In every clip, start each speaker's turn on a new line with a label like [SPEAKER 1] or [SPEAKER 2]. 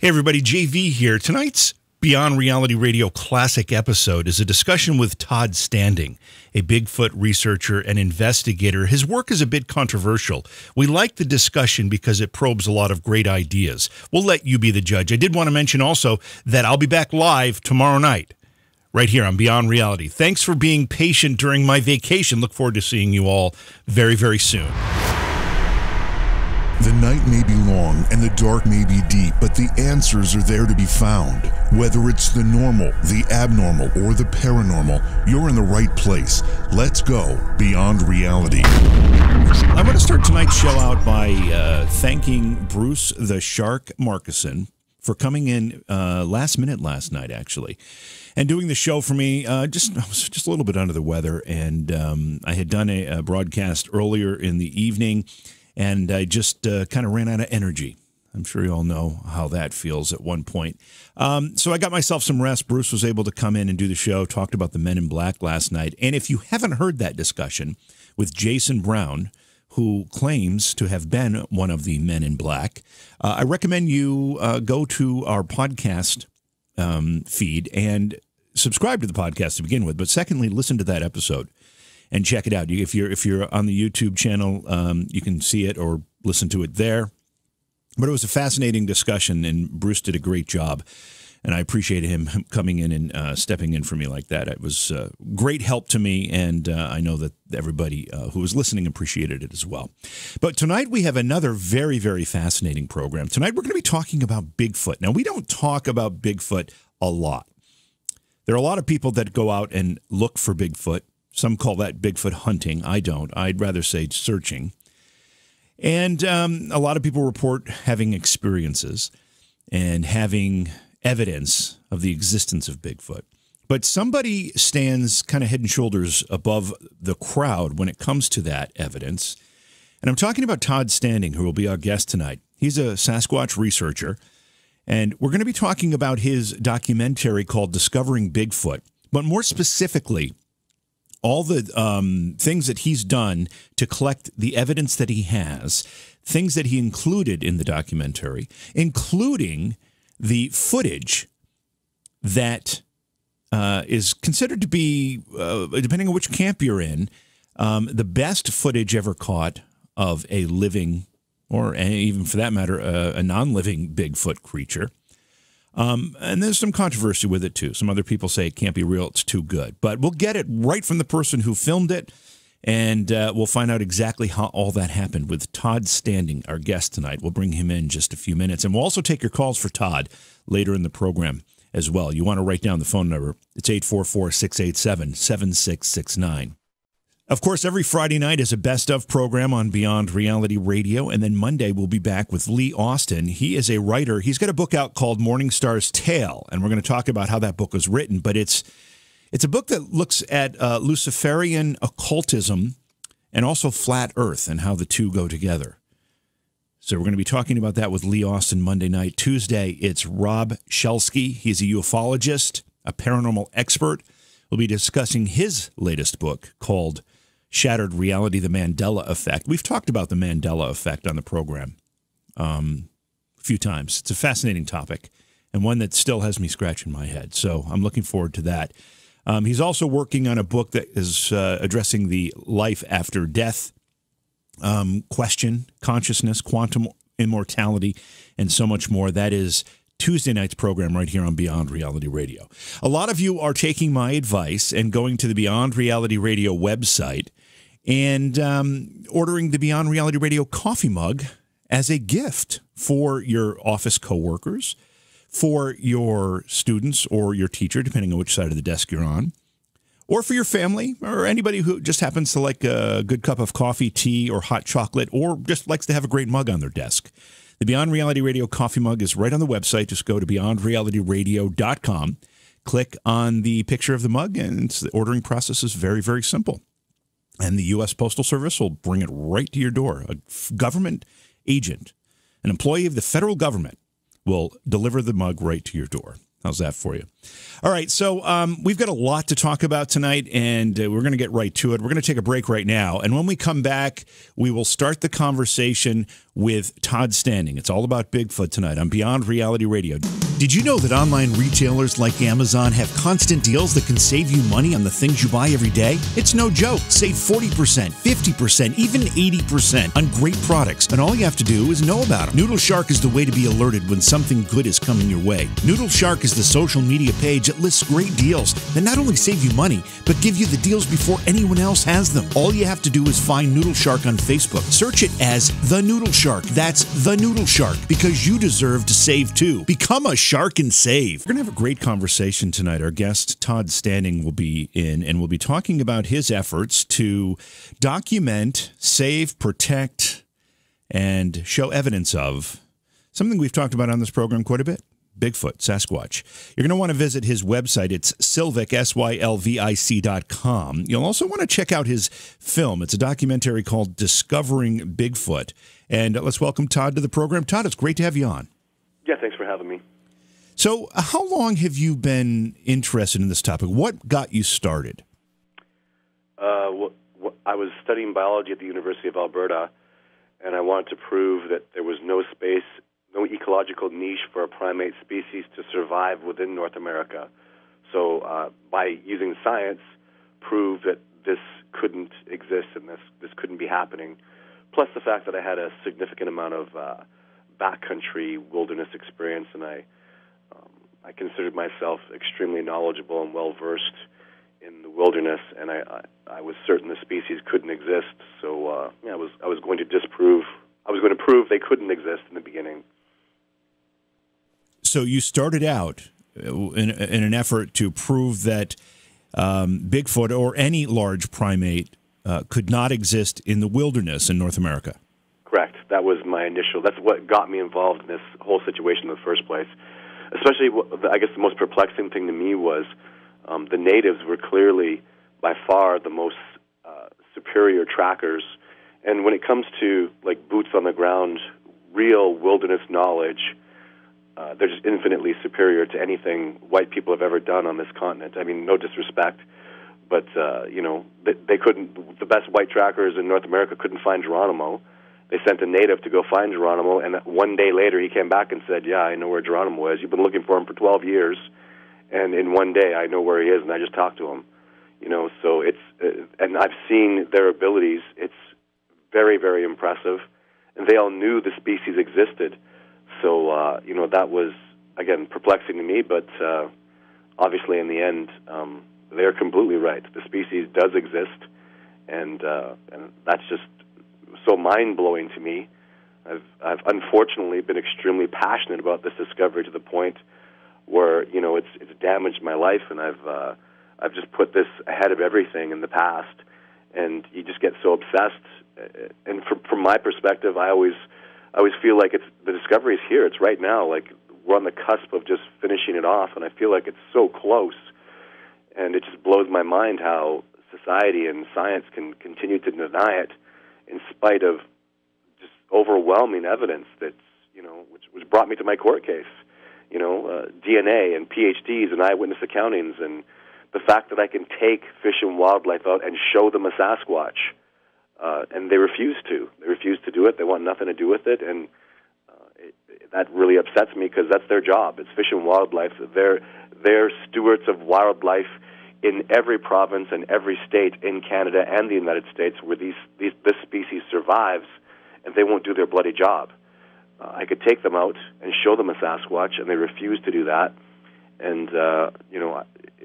[SPEAKER 1] Hey everybody, JV here. Tonight's Beyond Reality Radio Classic episode is a discussion with Todd Standing, a Bigfoot researcher and investigator. His work is a bit controversial. We like the discussion because it probes a lot of great ideas. We'll let you be the judge. I did want to mention also that I'll be back live tomorrow night, right here on Beyond Reality. Thanks for being patient during my vacation. Look forward to seeing you all very, very soon.
[SPEAKER 2] The night may be long and the dark may be deep, but the answers are there to be found. Whether it's the normal, the abnormal, or the paranormal, you're in the right place. Let's go Beyond Reality.
[SPEAKER 1] I'm going to start tonight's show out by thanking Bruce the Shark Markison for coming in last minute last night, actually, and doing the show for me. I was just a little bit under the weather, and I had done a broadcast earlier in the evening, and I just kind of ran out of energy. I'm sure you all know how that feels at one point. So I got myself some rest. Bruce was able to come in and do the show, talked about the Men in Black last night. And if you haven't heard that discussion with Jason Brown, who claims to have been one of the Men in Black, I recommend you go to our podcast feed and subscribe to the podcast to begin with. But secondly, listen to that episode and check it out. If you're on the YouTube channel, you can see it or listen to it there. But it was a fascinating discussion, and Bruce did a great job. And I appreciate him coming in and stepping in for me like that. It was great help to me, and I know that everybody who was listening appreciated it as well. But tonight we have another very, very fascinating program. Tonight we're going to be talking about Bigfoot. Now, we don't talk about Bigfoot a lot. There are a lot of people that go out and look for Bigfoot. Some call that Bigfoot hunting. I don't. I'd rather say searching. And a lot of people report having experiences and having evidence of the existence of Bigfoot. But somebody stands kind of head and shoulders above the crowd when it comes to that evidence. And I'm talking about Todd Standing, who will be our guest tonight. He's a Sasquatch researcher. And we're going to be talking about his documentary called Discovering Bigfoot. But more specifically, all the things that he's done to collect the evidence that he has, things that he included in the documentary, including the footage that is considered to be, depending on which camp you're in, the best footage ever caught of a living, or even for that matter, a non-living Bigfoot creature. And there's some controversy with it, too. Some other people say it can't be real, it's too good. But we'll get it right from the person who filmed it, and we'll find out exactly how all that happened with Todd Standing, our guest tonight. We'll bring him in just a few minutes, and we'll also take your calls for Todd later in the program as well. You want to write down the phone number. It's 844-687-7669. Of course, every Friday night is a best-of program on Beyond Reality Radio, and then Monday we'll be back with Lee Austin. He is a writer. He's got a book out called Morningstar's Tale, and we're going to talk about how that book was written. But it's a book that looks at Luciferian occultism and also flat Earth and how the two go together. So we're going to be talking about that with Lee Austin Monday night. Tuesday, it's Rob Shelsky. He's a ufologist, a paranormal expert. We'll be discussing his latest book called Shattered Reality, The Mandela Effect. We've talked about the Mandela Effect on the program a few times. It's a fascinating topic and one that still has me scratching my head. So I'm looking forward to that. He's also working on a book that is addressing the life after death question, consciousness, quantum immortality, and so much more. That is Tuesday night's program right here on Beyond Reality Radio. A lot of you are taking my advice and going to the Beyond Reality Radio website and ordering the Beyond Reality Radio coffee mug as a gift for your office coworkers, for your students or your teacher, depending on which side of the desk you're on, or for your family or anybody who just happens to like a good cup of coffee, tea, or hot chocolate, or just likes to have a great mug on their desk. The Beyond Reality Radio coffee mug is right on the website. Just go to beyondrealityradio.com, click on the picture of the mug, and the ordering process is very, very simple. And the U.S. Postal Service will bring it right to your door. A government agent, an employee of the federal government, will deliver the mug right to your door. How's that for you? All right, so we've got a lot to talk about tonight, and we're going to get right to it. We're going to take a break right now, and when we come back, we will start the conversation with Todd Standing. It's all about Bigfoot tonight on Beyond Reality Radio. Did you know that online retailers like Amazon have constant deals that can save you money on the things you buy every day? It's no joke. Save 40%, 50%, even 80% on great products, and all you have to do is know about them. Noodle Shark is the way to be alerted when something good is coming your way. Noodle Shark is the social media page that lists great deals that not only save you money, but give you the deals before anyone else has them. All you have to do is find Noodle Shark on Facebook. Search it as The Noodle Shark. That's The Noodle Shark, because you deserve to save too. Become a shark and save. We're going to have a great conversation tonight. Our guest, Todd Standing, will be in, and we'll be talking about his efforts to document, save, protect, and show evidence of something we've talked about on this program quite a bit. Bigfoot, Sasquatch. You're going to want to visit his website. It's Sylvic, SYLVIC.com. You'll also want to check out his film. It's a documentary called Discovering Bigfoot. And let's welcome Todd to the program. Todd, it's great to have you on.
[SPEAKER 3] Yeah, thanks for having me.
[SPEAKER 1] So how long have you been interested in this topic? What got you started?
[SPEAKER 3] I was studying biology at the University of Alberta, and I wanted to prove that there was no space, no ecological niche for a primate species to survive within North America. So by using science, prove that this couldn't exist and this couldn't be happening. Plus the fact that I had a significant amount of backcountry wilderness experience, and I considered myself extremely knowledgeable and well-versed in the wilderness, and I was certain the species couldn't exist. So I was going to prove they couldn't exist in the beginning.
[SPEAKER 1] So you started out in an effort to prove that Bigfoot or any large primate could not exist in the wilderness in North America.
[SPEAKER 3] Correct. That was my initial. That's what got me involved in this whole situation in the first place. Especially, I guess the most perplexing thing to me was the natives were clearly, by far, the most superior trackers. And when it comes to like boots on the ground, real wilderness knowledge, they're just infinitely superior to anything white people have ever done on this continent. I mean, no disrespect, but they couldn't. The best white trackers in North America couldn't find Geronimo. They sent a native to go find Geronimo, and one day later he came back and said, "Yeah, I know where Geronimo is. You've been looking for him for 12 years, and in one day I know where he is, and I just talked to him." So it's and I've seen their abilities. It's very, very impressive, and they all knew the species existed. So that was again perplexing to me, but obviously in the end they're completely right. The species does exist, and that's just so mind-blowing to me. I've unfortunately been extremely passionate about this discovery to the point where it's damaged my life, and I've just put this ahead of everything in the past, and you just get so obsessed. And from my perspective, I always feel like the discovery is here. It's right now. Like we're on the cusp of just finishing it off, and I feel like it's so close. And it just blows my mind how society and science can continue to deny it, in spite of just overwhelming evidence that's which brought me to my court case. DNA and PhDs and eyewitness accountings, and the fact that I can take Fish and Wildlife out and show them a Sasquatch, and they refuse to. They refuse to do it. They want nothing to do with it, and that really upsets me because that's their job. It's Fish and Wildlife. They're stewards of wildlife in every province and every state in Canada and the United States where this species survives, and they won't do their bloody job. I could take them out and show them a Sasquatch, and they refuse to do that. And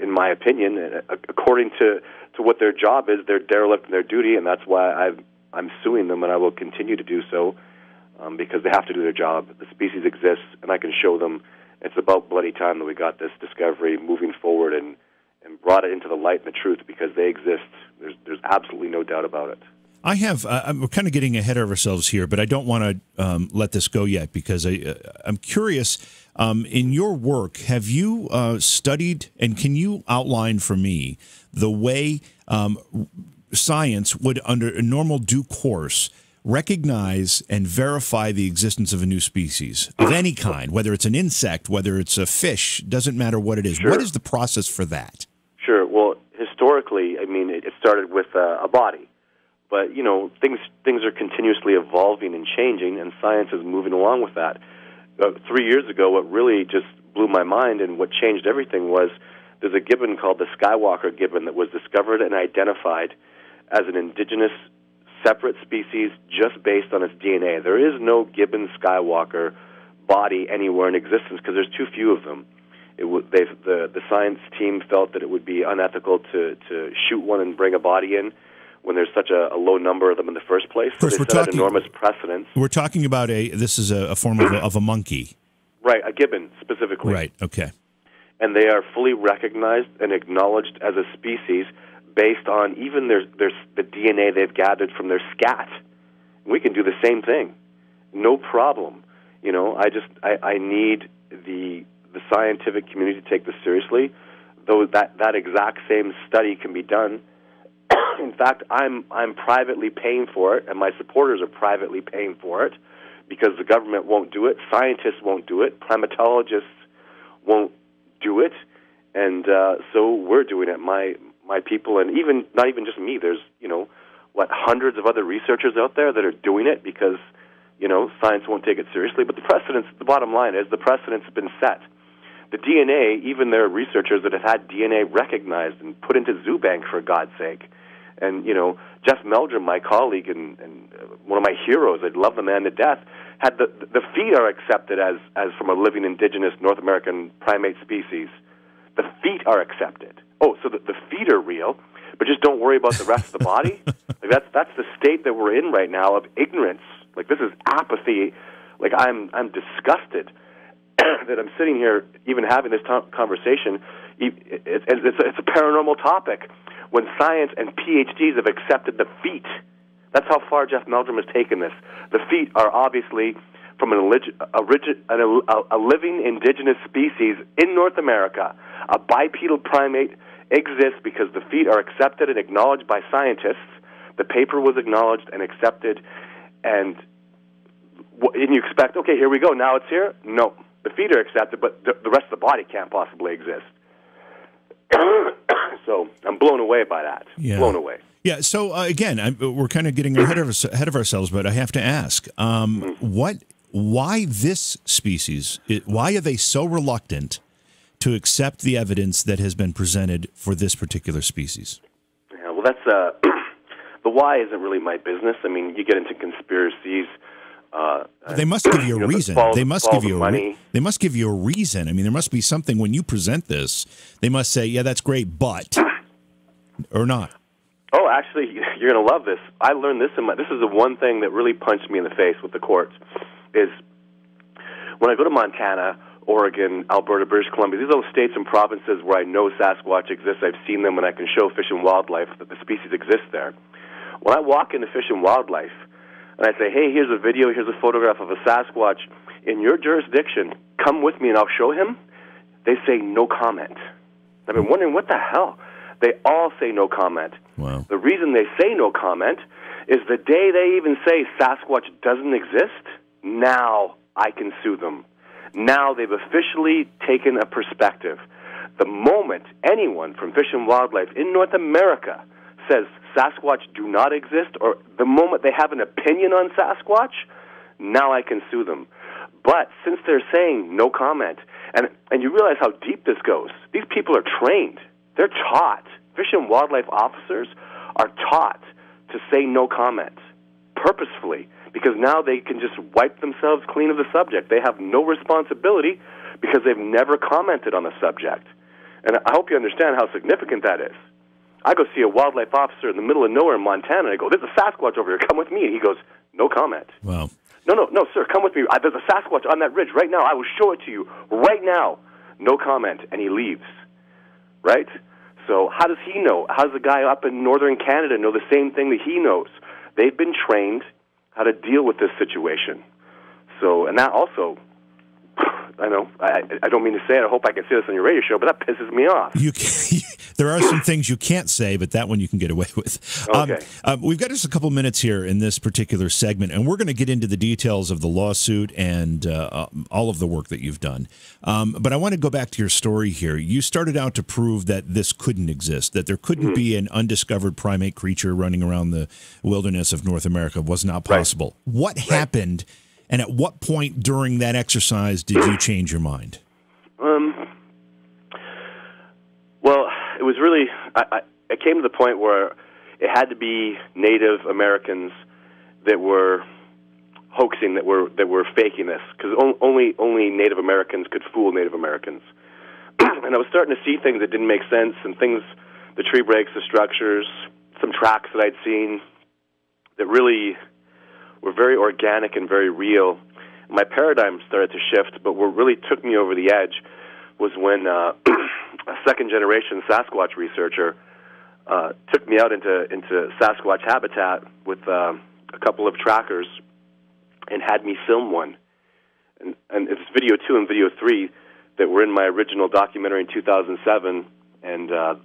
[SPEAKER 3] in my opinion, according to what their job is, they're derelict in their duty, and that's why I'm suing them, and I will continue to do so because they have to do their job. The species exists, and I can show them. It's about bloody time that we got this discovery moving forward and brought it into the light and the truth, because they exist. There's absolutely no doubt about it.
[SPEAKER 1] We're kind of getting ahead of ourselves here, but I don't want to let this go yet, because I'm curious, in your work, have you studied, and can you outline for me the way science would, under a normal due course, recognize and verify the existence of a new species of any kind, whether it's an insect, whether it's a fish, doesn't matter what it is.
[SPEAKER 3] Sure.
[SPEAKER 1] What is the process for that?
[SPEAKER 3] Sure. Well, historically, I mean, it started with a body. But, things are continuously evolving and changing, and science is moving along with that. 3 years ago, what really just blew my mind and what changed everything was there's a gibbon called the Skywalker Gibbon that was discovered and identified as an indigenous separate species just based on its DNA. There is no Gibbon Skywalker body anywhere in existence because there's too few of them. The science team felt that it would be unethical to shoot one and bring a body in when there's such a low number of them in the first place. So they set an enormous precedence.
[SPEAKER 1] We're talking about this is a form of a monkey.
[SPEAKER 3] Right, a gibbon specifically.
[SPEAKER 1] Right, okay.
[SPEAKER 3] And they are fully recognized and acknowledged as a species based on even the DNA they've gathered from their scat. We can do the same thing. No problem. I need the scientific community to take this seriously, though that exact same study can be done. In fact, I'm privately paying for it, and my supporters are privately paying for it because the government won't do it, scientists won't do it, primatologists won't do it, and so we're doing it. My people, and not even just me. There's hundreds of other researchers out there that are doing it because science won't take it seriously. But the bottom line is the precedent's been set. The DNA, even there are researchers that have had DNA recognized and put into zoo bank, for God's sake. And, Jeff Meldrum, my colleague and one of my heroes, I love the man to death, had the feet are accepted as from a living indigenous North American primate species. The feet are accepted. Oh, so the feet are real, but just don't worry about the rest of the body? That's the state that we're in right now of ignorance. This is apathy. I'm disgusted that I'm sitting here even having this conversation. It's a paranormal topic when science and PhDs have accepted the feet. That's how far Jeff Meldrum has taken this. The feet are obviously from a living indigenous species in North America. A bipedal primate exists because the feet are accepted and acknowledged by scientists. The paper was acknowledged and accepted, and you expect, okay, here we go, now it's here? No. The feet are accepted, but the rest of the body can't possibly exist. So I'm blown away by that. Yeah. Blown away.
[SPEAKER 1] Yeah. So again, we're kind of getting ahead of ourselves, but I have to ask, why this species? Why are they so reluctant to accept the evidence that has been presented for this particular species?
[SPEAKER 3] Yeah. Well, that's the why isn't really my business. I mean, you get into conspiracies.
[SPEAKER 1] They must give you a reason. They must give you they must give you a reason. I mean, there must be something when you present this. They must say, "Yeah, that's great, but," or not.
[SPEAKER 3] Oh, actually, you're going to love this. I learned this this is the one thing that really punched me in the face with the courts. Is when I go to Montana, Oregon, Alberta, British Columbia. These are those states and provinces where I know Sasquatch exists. I've seen them, and I can show Fish and Wildlife that the species exists there. When I walk into Fish and Wildlife, and I say, hey, here's a video, here's a photograph of a Sasquatch in your jurisdiction, come with me and I'll show him, they say no comment. I've been wondering, what the hell? They all say no comment.
[SPEAKER 1] Wow.
[SPEAKER 3] The reason they say no comment is the day they even say Sasquatch doesn't exist, now I can sue them. Now they've officially taken a perspective. The moment anyone from Fish and Wildlife in North America says Sasquatch do not exist, or the moment they have an opinion on Sasquatch, now I can sue them. But since they're saying no comment, and you realize how deep this goes, these people are trained. They're taught. Fish and Wildlife officers are taught to say no comment purposefully, because now they can just wipe themselves clean of the subject. They have no responsibility because they've never commented on the subject. And I hope you understand how significant that is. I go see a wildlife officer in the middle of nowhere in Montana, and I go, there's a Sasquatch over here, come with me. And he goes, no comment.
[SPEAKER 1] Wow.
[SPEAKER 3] No, sir, come with me. There's a Sasquatch on that ridge right now. I will show it to you right now. No comment. And he leaves. Right? So how does he know? How does the guy up in northern Canada know the same thing that he knows? They've been trained how to deal with this situation. So, and that also, I know. I don't mean to say it. I hope I can say this on your radio show, but that pisses me off.
[SPEAKER 1] There are some things you can't say, but that one you can get away with.
[SPEAKER 3] Okay.
[SPEAKER 1] We've got just a couple minutes here in this particular segment, and we're going to get into the details of the lawsuit and all of the work that you've done. But I want to go back to your story here. You started out to prove that this couldn't exist, that there couldn't be an undiscovered primate creature running around the wilderness of North America. It was not possible. Right. What happened, and at what point during that exercise did you change your mind?
[SPEAKER 3] Well, it was really, it came to the point where it had to be Native Americans that were hoaxing, that were faking this, because only Native Americans could fool Native Americans. And I was starting to see things that didn't make sense, and things, the tree breaks, the structures, some tracks that I'd seen that really were very organic and very real. My paradigm started to shift, but what really took me over the edge was when a second-generation Sasquatch researcher took me out into Sasquatch habitat with a couple of trackers and had me film one. And it's video 2 and video 3 that were in my original documentary in 2007, and a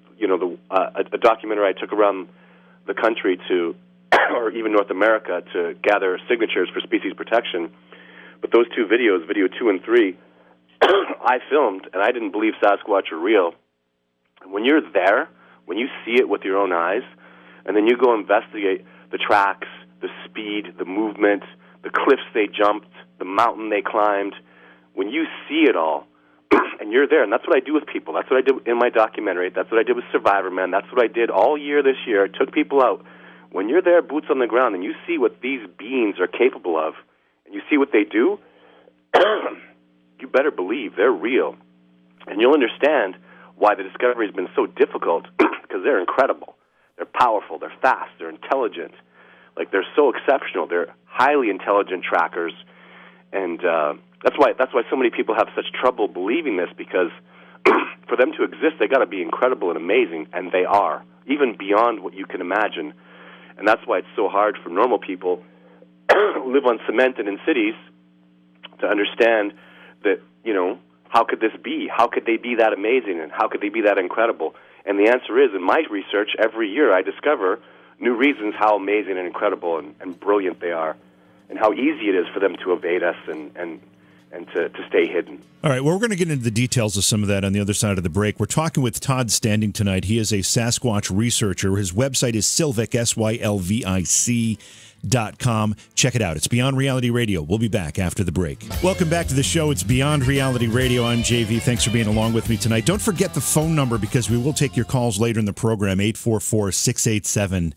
[SPEAKER 3] documentary I took around the country to, or even North America, to gather signatures for species protection. But those 2 videos, video 2 and 3, I filmed, and I didn't believe Sasquatch are real. And when you're there, when you see it with your own eyes, and then you go investigate the tracks, the speed, the movement, the cliffs they jumped, the mountain they climbed, when you see it all, and you're there, and that's what I do with people. That's what I did in my documentary. That's what I did with Survivor Man. That's what I did all year this year. I took people out. When you're there, boots on the ground, and you see what these beings are capable of, and you see what they do, you better believe they're real. And you'll understand why the discovery has been so difficult, because they're incredible. They're powerful. They're fast. They're intelligent. Like, they're so exceptional. They're highly intelligent trackers, and that's why so many people have such trouble believing this, because for them to exist, they got to be incredible and amazing, and they are, even beyond what you can imagine. And that's why it's so hard for normal people who live on cement and in cities to understand that, how could this be? How could they be that amazing, and how could they be that incredible? And the answer is, in my research, every year I discover new reasons how amazing and incredible and brilliant they are, and how easy it is for them to evade us and to stay hidden.
[SPEAKER 1] All right, well, we're going to get into the details of some of that on the other side of the break. We're talking with Todd Standing tonight. He is a Sasquatch researcher. His website is Sylvic, SYLVIC.com. Check it out. It's Beyond Reality Radio. We'll be back after the break. Welcome back to the show. It's Beyond Reality Radio. I'm JV. Thanks for being along with me tonight. Don't forget the phone number, because we will take your calls later in the program, 844-687-7669.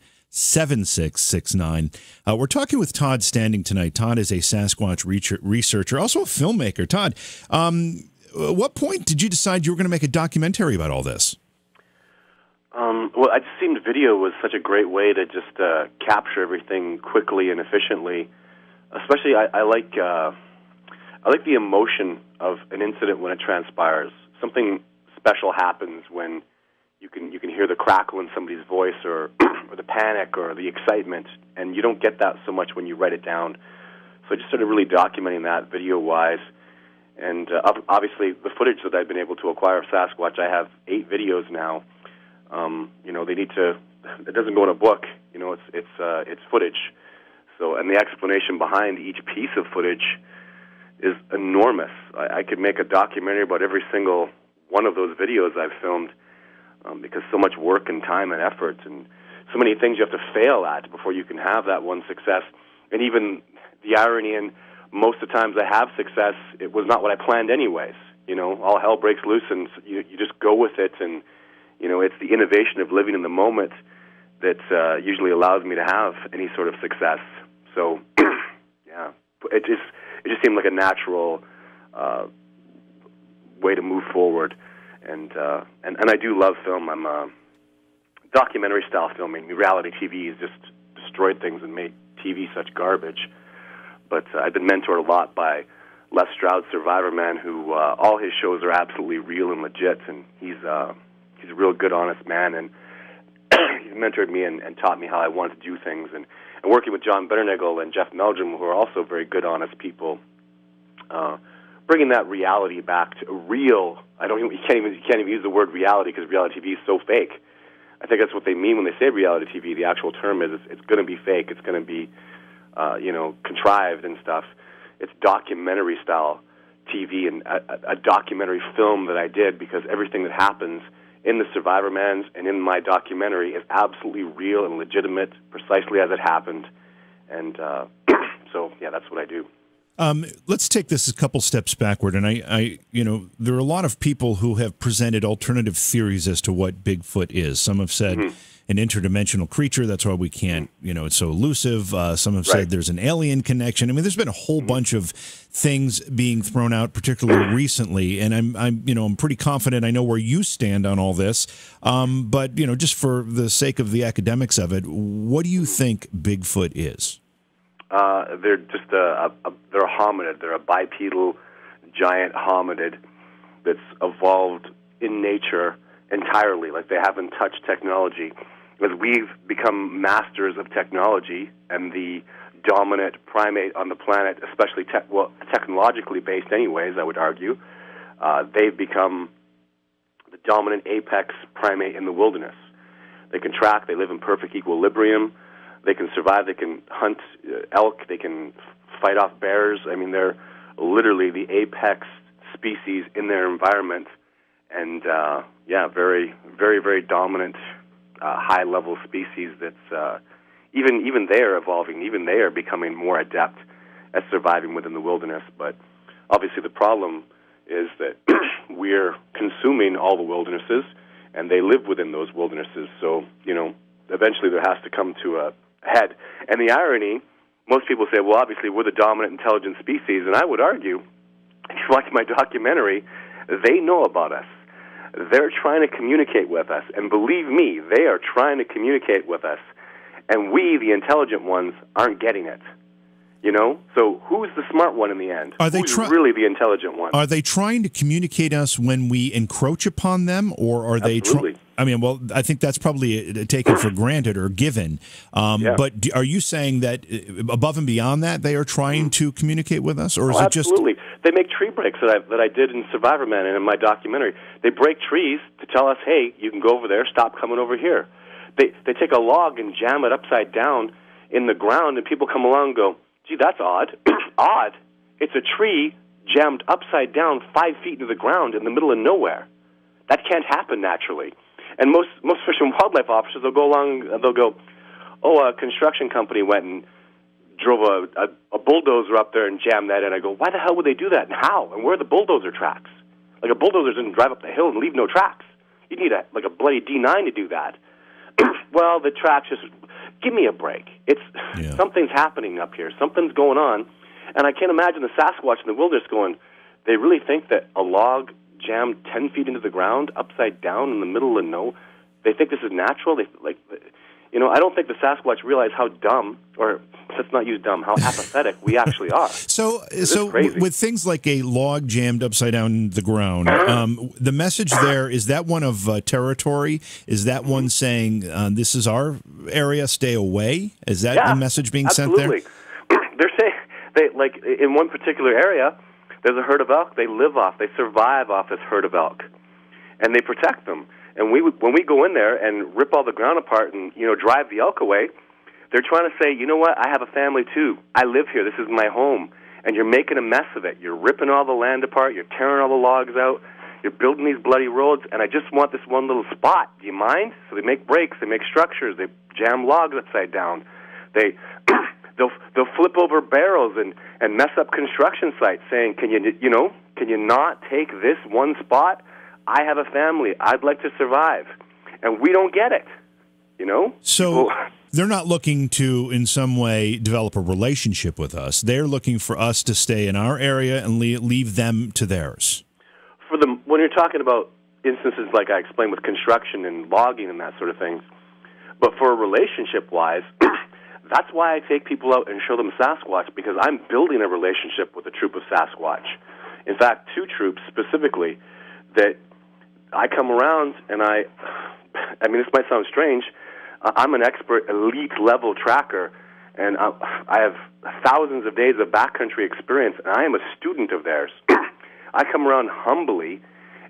[SPEAKER 1] We're talking with Todd Standing tonight. Todd is a Sasquatch researcher, also a filmmaker. Todd, at what point did you decide you were going to make a documentary about all this?
[SPEAKER 3] Well, I just seemed video was such a great way to just capture everything quickly and efficiently. Especially, I like the emotion of an incident when it transpires. Something special happens when you can hear the crackle in somebody's voice, or the panic, or the excitement, and you don't get that so much when you write it down. So I just started really documenting that video-wise. And obviously, the footage that I've been able to acquire of Sasquatch, I have 8 videos now. They need to. It doesn't go in a book. It's footage. So, and the explanation behind each piece of footage is enormous. I could make a documentary about every single one of those videos I've filmed, because so much work and time and effort, and so many things you have to fail at before you can have that one success. And even the irony in most of the times I have success, it was not what I planned anyways. All hell breaks loose, and you just go with it, and it's the innovation of living in the moment that usually allows me to have any sort of success. So, yeah, it just seemed like a natural way to move forward. And I do love film. I'm documentary style filming. Reality TV has just destroyed things and made TV such garbage. But I've been mentored a lot by Les Stroud's Survivor Man, who all his shows are absolutely real and legit, and he's a real good, honest man, and he's mentored me and taught me how I want to do things. And working with John Betternagel and Jeff Meldrum, who are also very good, honest people, bringing that reality back to real. You can't even use the word reality because reality TV is so fake. I think that's what they mean when they say reality TV. The actual term is it's going to be fake. It's going to be, contrived and stuff. It's documentary style TV and a documentary film that I did because everything that happens in the Survivormans and in my documentary is absolutely real and legitimate, precisely as it happened. And so, yeah, that's what I do.
[SPEAKER 1] Let's take this a couple steps backward. And there are a lot of people who have presented alternative theories as to what Bigfoot is. Some have said an interdimensional creature. That's why we can't, it's so elusive. Some have said there's an alien connection. I mean, there's been a whole bunch of things being thrown out, particularly recently. And I'm pretty confident I know where you stand on all this. But, just for the sake of the academics of it, what do you think Bigfoot is?
[SPEAKER 3] They're just they're a hominid. They're a bipedal giant hominid that's evolved in nature entirely. Like, they haven't touched technology. Because we've become masters of technology, and the dominant primate on the planet, especially technologically based anyways, I would argue, they've become the dominant apex primate in the wilderness. They can track. They live in perfect equilibrium. They can survive. They can hunt elk. They can fight off bears. I mean, they're literally the apex species in their environment. And, very, very, very dominant, high-level species that's even they are evolving. Even they are becoming more adept at surviving within the wilderness. But obviously the problem is that we're consuming all the wildernesses, and they live within those wildernesses. So, eventually there has to come to a head. And the irony, most people say, well, obviously we're the dominant intelligent species, and I would argue, if you watch my documentary, they know about us. They're trying to communicate with us, and believe me, they are trying to communicate with us, and we, the intelligent ones, aren't getting it. So who's the smart one in the end? Who's really the intelligent one?
[SPEAKER 1] Are they trying to communicate us when we encroach upon them, or are they? I think that's probably taken for granted or given. But are you saying that above and beyond that, they are trying to communicate with us, or is it just?
[SPEAKER 3] Absolutely. They make tree breaks that I did in Survivorman and in my documentary. They break trees to tell us, hey, you can go over there. Stop coming over here. They take a log and jam it upside down in the ground, and people come along and go, gee, that's odd. Odd? It's a tree jammed upside down 5 feet into the ground in the middle of nowhere. That can't happen naturally. And most fish and wildlife officers, they'll go along, they'll go, a construction company went and drove a bulldozer up there and jammed that in. I go, why the hell would they do that, and how? And where are the bulldozer tracks? Like, a bulldozer doesn't drive up the hill and leave no tracks. You need a bloody D9 to do that. Well, the tracks just... Give me a break. Something's happening up here. Something's going on. And I can't imagine the Sasquatch in the wilderness going, they really think that a log jammed 10 feet into the ground, upside down in the middle of they think this is natural? I don't think the Sasquatch realize how dumb, or let's not use dumb, how apathetic we actually are.
[SPEAKER 1] So with things like a log jammed upside down in the ground, the message there, is that one of territory? Is that one saying, this is our area, stay away? Is that the message being sent there?
[SPEAKER 3] They're saying, in one particular area, there's a herd of elk they survive off this herd of elk, and they protect them. And when we go in there and rip all the ground apart and, drive the elk away, they're trying to say, you know what, I have a family too. I live here. This is my home. And you're making a mess of it. You're ripping all the land apart. You're tearing all the logs out. You're building these bloody roads, and I just want this one little spot. Do you mind? So they make breaks. They make structures. They jam logs upside down. They'll flip over barrels and mess up construction sites, saying, can you not take this one spot? I have a family. I'd like to survive. And we don't get it,
[SPEAKER 1] So they're not looking to, in some way, develop a relationship with us. They're looking for us to stay in our area and leave them to theirs.
[SPEAKER 3] When you're talking about instances like I explained with construction and logging and that sort of thing, but for relationship-wise, that's why I take people out and show them Sasquatch, because I'm building a relationship with a troop of Sasquatch. In fact, 2 troops specifically that I come around and I mean, this might sound strange, I'm an expert elite-level tracker, and I have thousands of days of backcountry experience, and I am a student of theirs. I come around humbly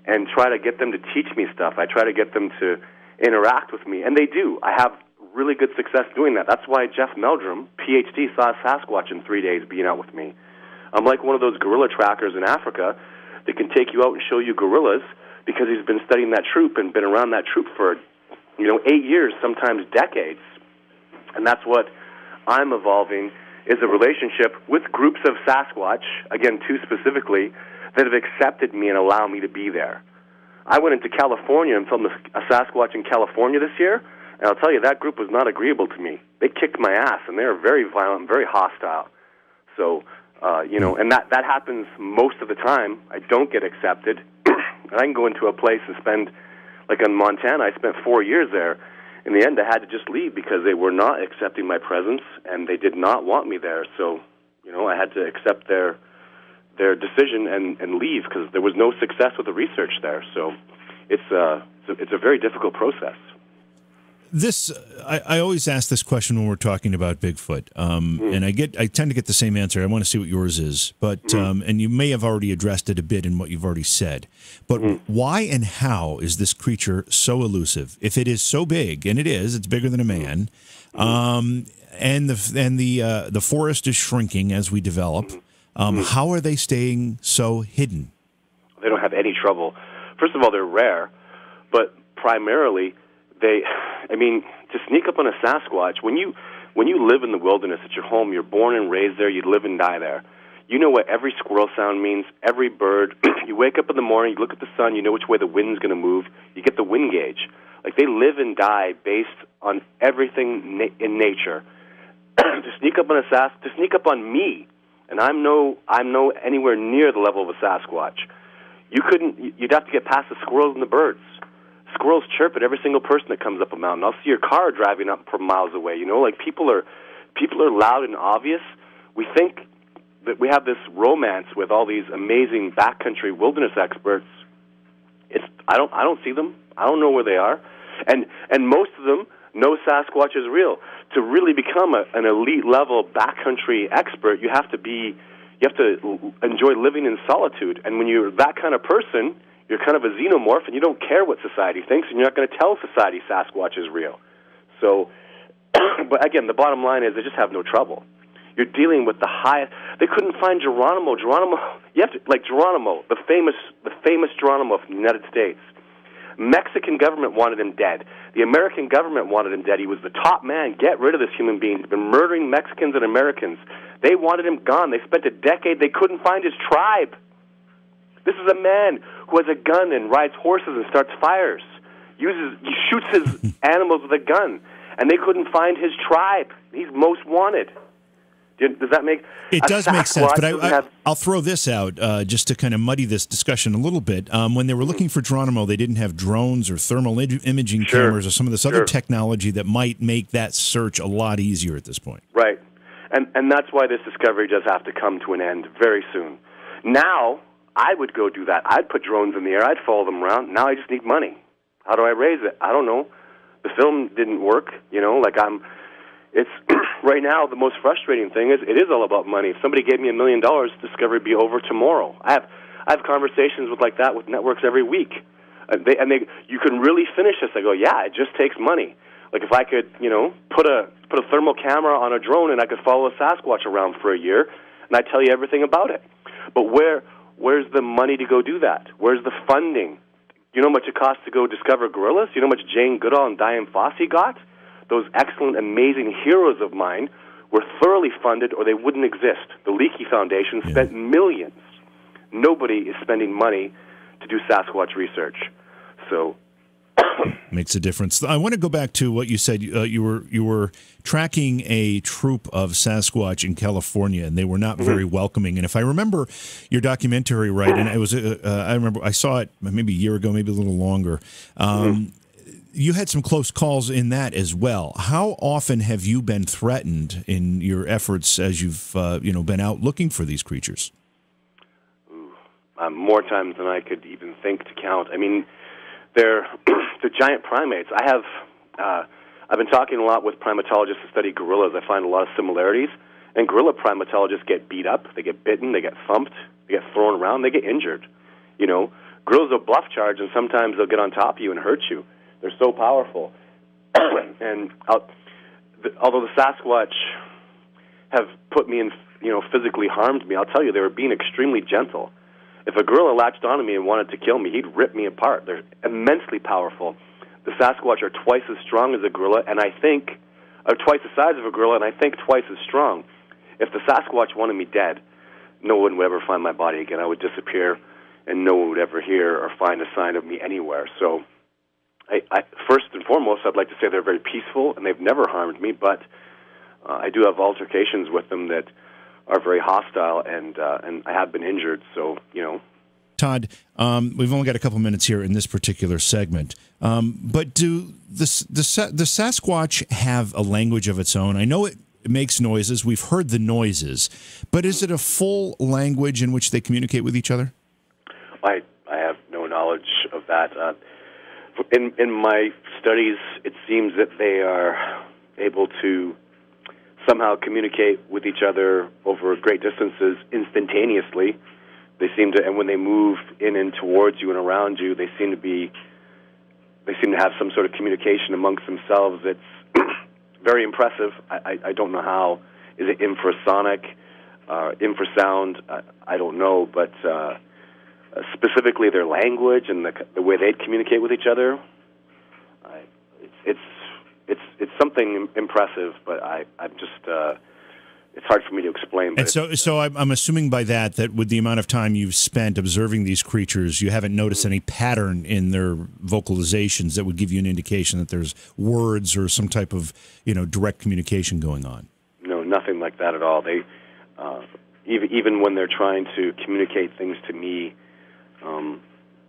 [SPEAKER 3] and try to get them to teach me stuff. I try to get them to interact with me, and they do. I have really good success doing that. That's why Jeff Meldrum, PhD, saw a Sasquatch in 3 days being out with me. I'm like one of those gorilla trackers in Africa that can take you out and show you gorillas because he's been studying that troop and been around that troop for, 8 years, sometimes decades. And that's what I'm evolving, is a relationship with groups of Sasquatch, again, two specifically, that have accepted me and allow me to be there. I went into California and filmed a Sasquatch in California this year, and I'll tell you, that group was not agreeable to me. They kicked my ass, and they were very violent, very hostile. So, and that happens most of the time. I don't get accepted. And I can go into a place and spend, like in Montana, I spent 4 years there. In the end, I had to just leave because they were not accepting my presence, and they did not want me there. So, I had to accept their decision and leave because there was no success with the research there. So it's a very difficult process.
[SPEAKER 1] I always ask this question when we're talking about Bigfoot, and I tend to get the same answer. I want to see what yours is, but and you may have already addressed it a bit in what you've already said. But why and how is this creature so elusive? If it is so big, and it's bigger than a man, and the forest is shrinking as we develop. How are they staying so hidden?
[SPEAKER 3] They don't have any trouble. First of all, they're rare, but primarily to sneak up on a Sasquatch, when you live in the wilderness at your home, you're born and raised there, you live and die there. You know what every squirrel sound means, every bird. You wake up in the morning, you look at the sun, you know which way the wind's going to move. You get the wind gauge. Like, they live and die based on everything in nature. To sneak up on me, and I'm no anywhere near the level of a Sasquatch. You'd have to get past the squirrels and the birds. Squirrels chirp at every single person that comes up a mountain. I'll see your car driving up from miles away. Like, people are loud and obvious. We think that we have this romance with all these amazing backcountry wilderness experts. I don't see them. I don't know where they are, and most of them know Sasquatch is real. To really become an elite level backcountry expert, you have to enjoy living in solitude. And when you're that kind of person, you're kind of a xenomorph, and you don't care what society thinks, and you're not going to tell society Sasquatch is real. So, but again, the bottom line is they just have no trouble. You're dealing with the highest. They couldn't find Geronimo. Geronimo, the famous Geronimo from the United States. Mexican government wanted him dead. The American government wanted him dead. He was the top man. Get rid of this human being. He's been murdering Mexicans and Americans. They wanted him gone. They spent a decade. They couldn't find his tribe. This is a man who has a gun and rides horses and starts fires. He shoots his animals with a gun, and they couldn't find his tribe. He's most wanted. Does that make sense?
[SPEAKER 1] It does make sense, but I'll throw this out just to kind of muddy this discussion a little bit. When they were looking for Geronimo, they didn't have drones or thermal imaging cameras or some of this other technology that might make that search a lot easier at this point.
[SPEAKER 3] Right, and that's why this discovery does have to come to an end very soon. Now, I would go do that. I'd put drones in the air. I'd follow them around. Now I just need money. How do I raise it? I don't know. The film didn't work, It's right now the most frustrating thing is it is all about money. If somebody gave me $1 million, discovery would be over tomorrow. I have conversations like that with networks every week, and you can really finish this. I go, yeah, it just takes money. Like, if I could, put a thermal camera on a drone and I could follow a Sasquatch around for a year, and I tell you everything about it. But where's the money to go do that? Where's the funding? You know how much it costs to go discover gorillas? You know how much Jane Goodall and Diane Fossey got? Those excellent, amazing heroes of mine were thoroughly funded or they wouldn't exist. The Leakey Foundation spent millions. Nobody is spending money to do Sasquatch research. So
[SPEAKER 1] makes a difference. I want to go back to what you said. You were tracking a troop of Sasquatch in California, and they were not very welcoming. And if I remember your documentary right, and it was I remember I saw it maybe a year ago, maybe a little longer. You had some close calls in that as well. How often have you been threatened in your efforts as you've been out looking for these creatures?
[SPEAKER 3] More times than I could even think to count. I mean, they're giant primates. I've been talking a lot with primatologists who study gorillas. I find a lot of similarities. And gorilla primatologists get beat up, they get bitten, they get thumped, they get thrown around, they get injured. You know, gorillas will bluff charge, and sometimes they'll get on top of you and hurt you. They're so powerful. And although the Sasquatch have put me in, you know, physically harmed me, I'll tell you, they were being extremely gentle. If a gorilla latched onto me and wanted to kill me, he'd rip me apart. They're immensely powerful. The Sasquatch are twice as strong as a gorilla, and I think, are twice the size of a gorilla, and I think twice as strong. If the Sasquatch wanted me dead, no one would ever find my body again. I would disappear, and no one would ever hear or find a sign of me anywhere. So, first and foremost, I'd like to say they're very peaceful, and they've never harmed me, but I do have altercations with them that are very hostile, and I have been injured, so, you know.
[SPEAKER 1] Todd, we've only got a couple minutes here in this particular segment, but do the Sasquatch have a language of its own? I know it makes noises. We've heard the noises, but is it a full language in which they communicate with each other?
[SPEAKER 3] I have no knowledge of that. In my studies, it seems that they are able to somehow communicate with each other over great distances instantaneously. They seem to, and when they move in and towards you and around you, they seem to have some sort of communication amongst themselves. It's very impressive. I don't know how. Is it infrasonic, infrasound? I don't know, but specifically their language and the way they communicate with each other, it's something impressive, but I'm just it's hard for me to explain.
[SPEAKER 1] And so I'm assuming by that with the amount of time you've spent observing these creatures, you haven't noticed any pattern in their vocalizations that would give you an indication that there's words or some type of, you know, direct communication going on.
[SPEAKER 3] No, nothing like that at all. They even when they're trying to communicate things to me,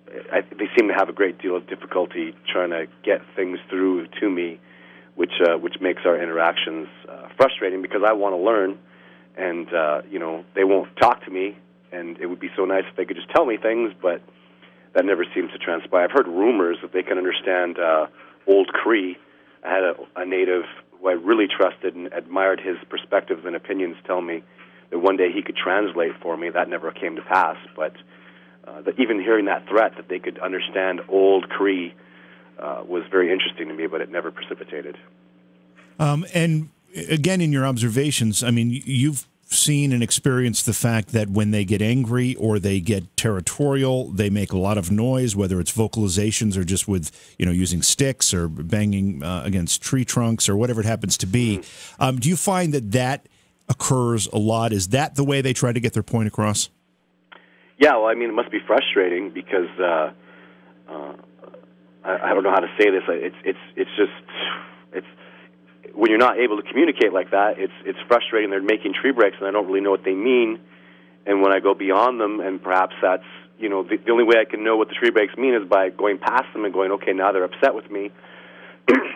[SPEAKER 3] they seem to have a great deal of difficulty trying to get things through to me, which makes our interactions frustrating because I want to learn, and you know, they won't talk to me, and it would be so nice if they could just tell me things, but that never seems to transpire. I've heard rumors that they can understand Old Cree. I had a native who I really trusted and admired his perspectives and opinions tell me that one day he could translate for me. That never came to pass, but even hearing that threat that they could understand Old Cree was very interesting to me, but it never precipitated.
[SPEAKER 1] And again, in your observations, I mean, you've seen and experienced the fact that when they get angry or they get territorial, they make a lot of noise, whether it's vocalizations or just with, you know, using sticks or banging against tree trunks or whatever it happens to be. Do you find that occurs a lot? Is that the way they try to get their point across?
[SPEAKER 3] Yeah, well, I mean, it must be frustrating because I don't know how to say this. It's just when you're not able to communicate like that, it's frustrating. They're making tree breaks, and I don't really know what they mean. And when I go beyond them, and perhaps that's, you know, the only way I can know what the tree breaks mean is by going past them and going, okay, now they're upset with me.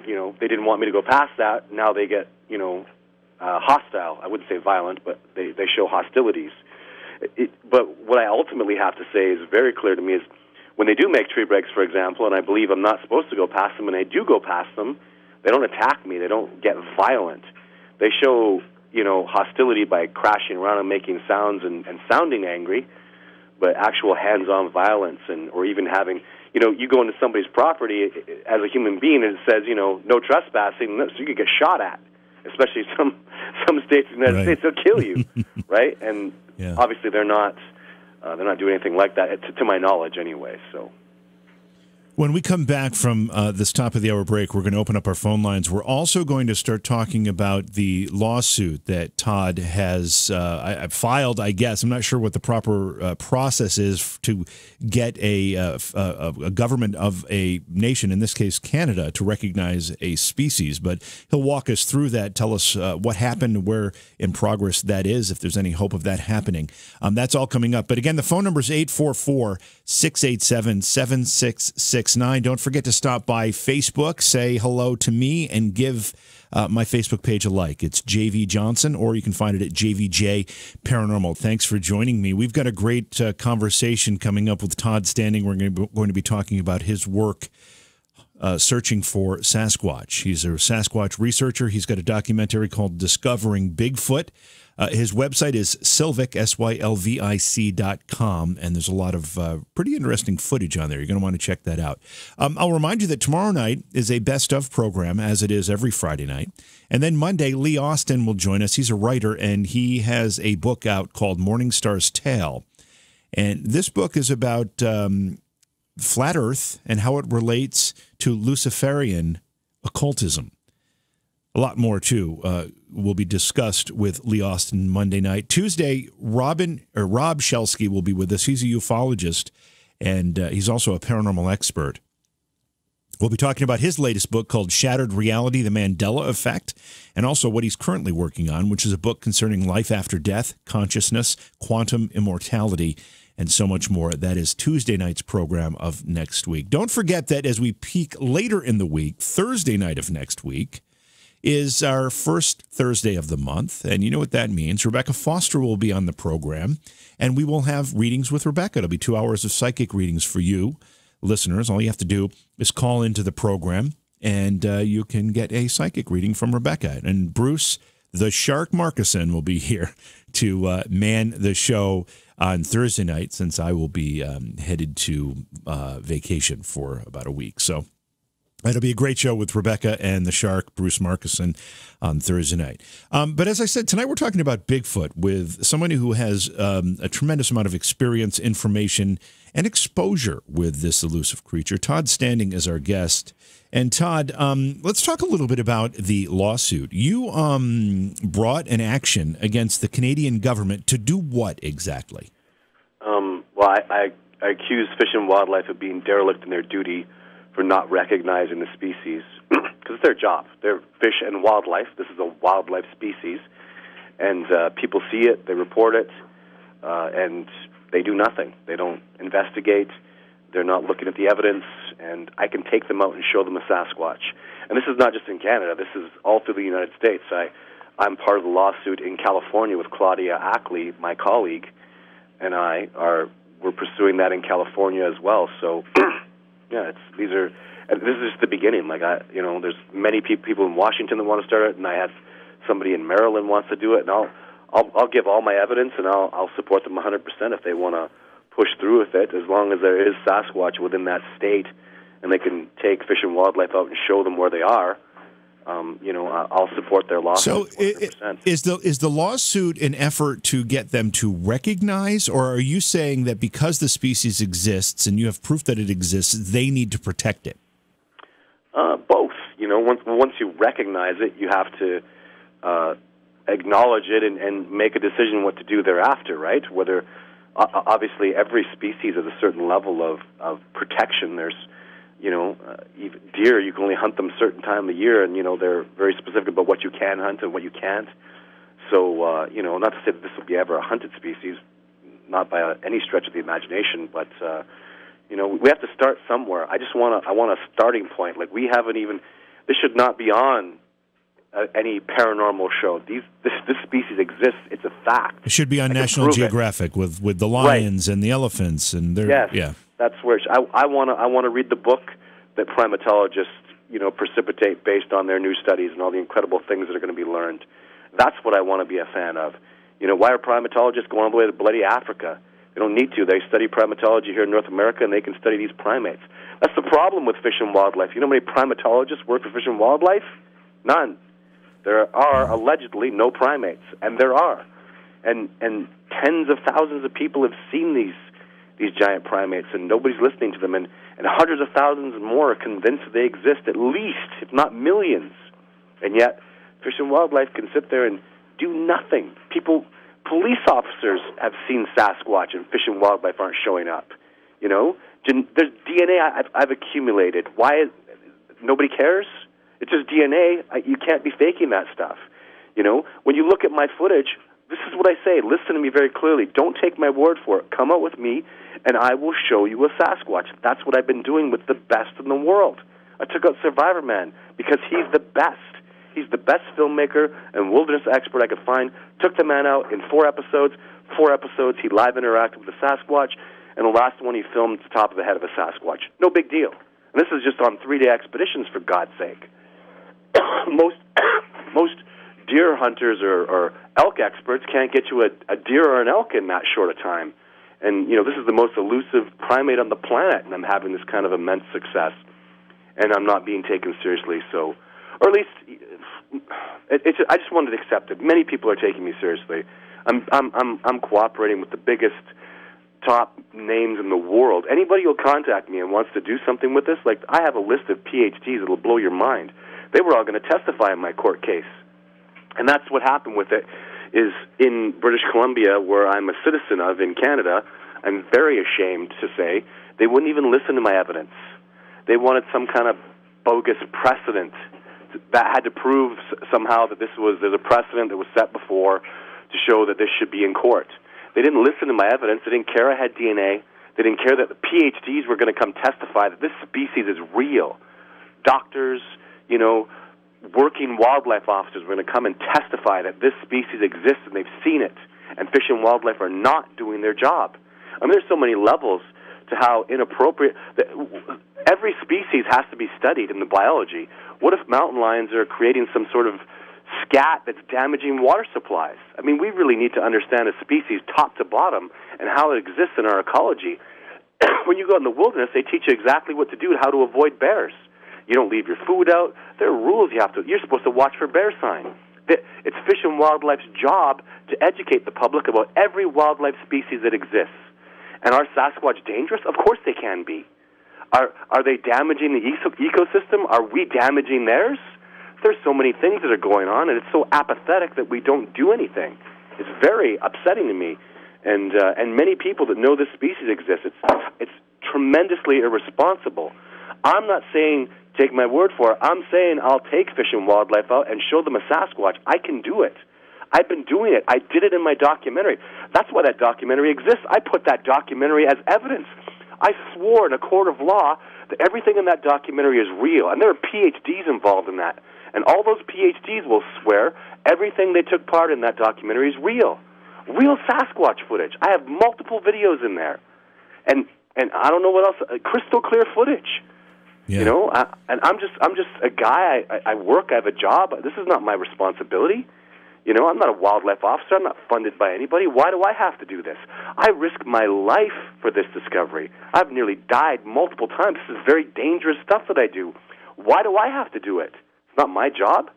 [SPEAKER 3] You know, they didn't want me to go past that. Now they get, you know, hostile. I wouldn't say violent, but they show hostilities. But what I ultimately have to say is very clear to me is when they do make tree breaks, for example, and I believe I'm not supposed to go past them, and I do go past them, they don't attack me. They don't get violent. They show, you know, hostility by crashing around and making sounds and sounding angry, but actual hands-on violence or even having, you know, you go into somebody's property as a human being and it says, you know, no trespassing, so you could get shot at, especially some states in the United States, they'll kill you, right? And obviously they're not doing anything like that, to my knowledge anyway, so.
[SPEAKER 1] When we come back from this top of the hour break, we're going to open up our phone lines. We're also going to start talking about the lawsuit that Todd has filed, I guess. I'm not sure what the proper process is to get a government of a nation, in this case Canada, to recognize a species. But he'll walk us through that, tell us what happened, where in progress that is, if there's any hope of that happening. That's all coming up. But again, the phone number is 844-687-7669. Don't forget to stop by Facebook, say hello to me, and give my Facebook page a like. It's JV Johnson, or you can find it at JVJ Paranormal. Thanks for joining me. We've got a great conversation coming up with Todd Standing. We're going to be talking about his work searching for Sasquatch. He's a Sasquatch researcher. He's got a documentary called Discovering Bigfoot. His website is Sylvic, SYLVIC.com, and there's a lot of pretty interesting footage on there. You're going to want to check that out. I'll remind you that tomorrow night is a best of program, as it is every Friday night. And then Monday, Lee Austin will join us. He's a writer, and he has a book out called Morningstar's Tale. And this book is about flat Earth and how it relates to Luciferian occultism. A lot more, too, will be discussed with Lee Austin Monday night. Tuesday, Rob Shelsky will be with us. He's a ufologist, and he's also a paranormal expert. We'll be talking about his latest book called Shattered Reality, The Mandela Effect, and also what he's currently working on, which is a book concerning life after death, consciousness, quantum immortality, and so much more. That is Tuesday night's program of next week. Don't forget that as we peak later in the week, Thursday night of next week is our first Thursday of the month, and you know what that means. Rebecca Foster will be on the program, and we will have readings with Rebecca. It'll be 2 hours of psychic readings for you, listeners. All you have to do is call into the program, and you can get a psychic reading from Rebecca. And Bruce, the Shark Markison, will be here to man the show on Thursday night, since I will be headed to vacation for about a week. So it'll be a great show with Rebecca and the Shark, Bruce Markison, on Thursday night. But as I said, tonight we're talking about Bigfoot with somebody who has a tremendous amount of experience, information, and exposure with this elusive creature. Todd Standing is our guest. And Todd, let's talk a little bit about the lawsuit. You brought an action against the Canadian government to do what exactly?
[SPEAKER 3] Well, I accuse Fish and Wildlife of being derelict in their duty for not recognizing the species, because it's their job. They're fish and wildlife. This is a wildlife species, and people see it, they report it, and they do nothing. They don't investigate. They're not looking at the evidence, and I can take them out and show them a Sasquatch. And this is not just in Canada. This is all through the United States. I'm part of the lawsuit in California with Claudia Ackley, my colleague, and we're pursuing that in California as well. So, yeah, this is just the beginning. There's many people in Washington that want to start it, and I have somebody in Maryland wants to do it, and I'll give all my evidence, and I'll support them 100% if they want to push through with it, as long as there is Sasquatch within that state, and they can take Fish and Wildlife out and show them where they are. I'll support their lawsuit. So, 100%.
[SPEAKER 1] Is the lawsuit an effort to get them to recognize, or are you saying that because the species exists and you have proof that it exists, they need to protect it?
[SPEAKER 3] Both. Once you recognize it, you have to acknowledge it and make a decision what to do thereafter, right? Whether obviously every species has a certain level of protection. There's even deer, you can only hunt them a certain time of the year, and they're very specific about what you can hunt and what you can't. So not to say that this will be ever a hunted species, not by any stretch of the imagination, but we have to start somewhere. I want a starting point. Like, we haven't even. This should not be on any paranormal show. This species exists. It's a fact.
[SPEAKER 1] It should be on National Geographic with the lions and the elephants and
[SPEAKER 3] yeah. That's where I want to read the book that primatologists precipitate based on their new studies and all the incredible things that are going to be learned. That's what I want to be a fan of. Why are primatologists going all the way to bloody Africa? They don't need to. They study primatology here in North America, and they can study these primates. That's the problem with Fish and Wildlife. You know how many primatologists work for Fish and Wildlife? None. There are allegedly no primates, and there are. And tens of thousands of people have seen these giant primates, and nobody's listening to them, and hundreds of thousands more are convinced that they exist, at least, if not millions. And yet, Fish and Wildlife can sit there and do nothing. Police officers have seen Sasquatch, and Fish and Wildlife aren't showing up. There's DNA I've accumulated. Why nobody cares? It's just DNA. You can't be faking that stuff. When you look at my footage, this is what I say. Listen to me very clearly. Don't take my word for it. Come out with me, and I will show you a Sasquatch. That's what I've been doing with the best in the world. I took out Survivor Man because he's the best. He's the best filmmaker and wilderness expert I could find. Took the man out in 4 episodes. 4 episodes, he live interacted with the Sasquatch, and the last one he filmed the top of the head of a Sasquatch. No big deal. And This is just on 3-day expeditions, for God's sake. most deer hunters or elk experts can't get you a deer or an elk in that short a time. And, this is the most elusive primate on the planet, and I'm having this kind of immense success. And I'm not being taken seriously, so... Or at least, I just wanted to accept it. Many people are taking me seriously. I'm cooperating with the biggest top names in the world. Anybody who'll contact me and wants to do something with this, like, I have a list of PhDs that'll blow your mind. They were all going to testify in my court case. And that's what happened with it, is in British Columbia, where I'm a citizen of in Canada, I'm very ashamed to say, they wouldn't even listen to my evidence. They wanted some kind of bogus precedent that had to prove somehow that there's a precedent that was set before to show that this should be in court. They didn't listen to my evidence. They didn't care I had DNA. They didn't care that the PhDs were going to come testify that this species is real. Doctors, working wildlife officers were going to come and testify that this species exists and they've seen it, and Fish and Wildlife are not doing their job. I mean, there's so many levels to how inappropriate... Every species has to be studied in the biology. What if mountain lions are creating some sort of scat that's damaging water supplies? I mean, we really need to understand a species top to bottom and how it exists in our ecology. When you go in the wilderness, they teach you exactly what to do and how to avoid bears. You don't leave your food out. There are rules you're supposed to watch for bear sign. It's Fish and Wildlife's job to educate the public about every wildlife species that exists. And are Sasquatch dangerous? Of course they can be. Are they damaging the ecosystem? Are we damaging theirs? There's so many things that are going on, and it's so apathetic that we don't do anything. It's very upsetting to me. And many people that know this species exists, it's tremendously irresponsible. I'm not saying take my word for it. I'm saying I'll take Fish and Wildlife out and show them a Sasquatch. I can do it. I've been doing it. I did it in my documentary. That's why that documentary exists. I put that documentary as evidence. I swore in a court of law that everything in that documentary is real, and there are PhDs involved in that. And all those PhDs will swear everything they took part in that documentary is real. Real Sasquatch footage. I have multiple videos in there. And I don't know what else, crystal clear footage. Yeah. And I'm just a guy. I work, I have a job. This is not my responsibility. I'm not a wildlife officer. I'm not funded by anybody. Why do I have to do this? I risk my life for this discovery. I've nearly died multiple times. This is very dangerous stuff that I do. Why do I have to do it? It's not my job,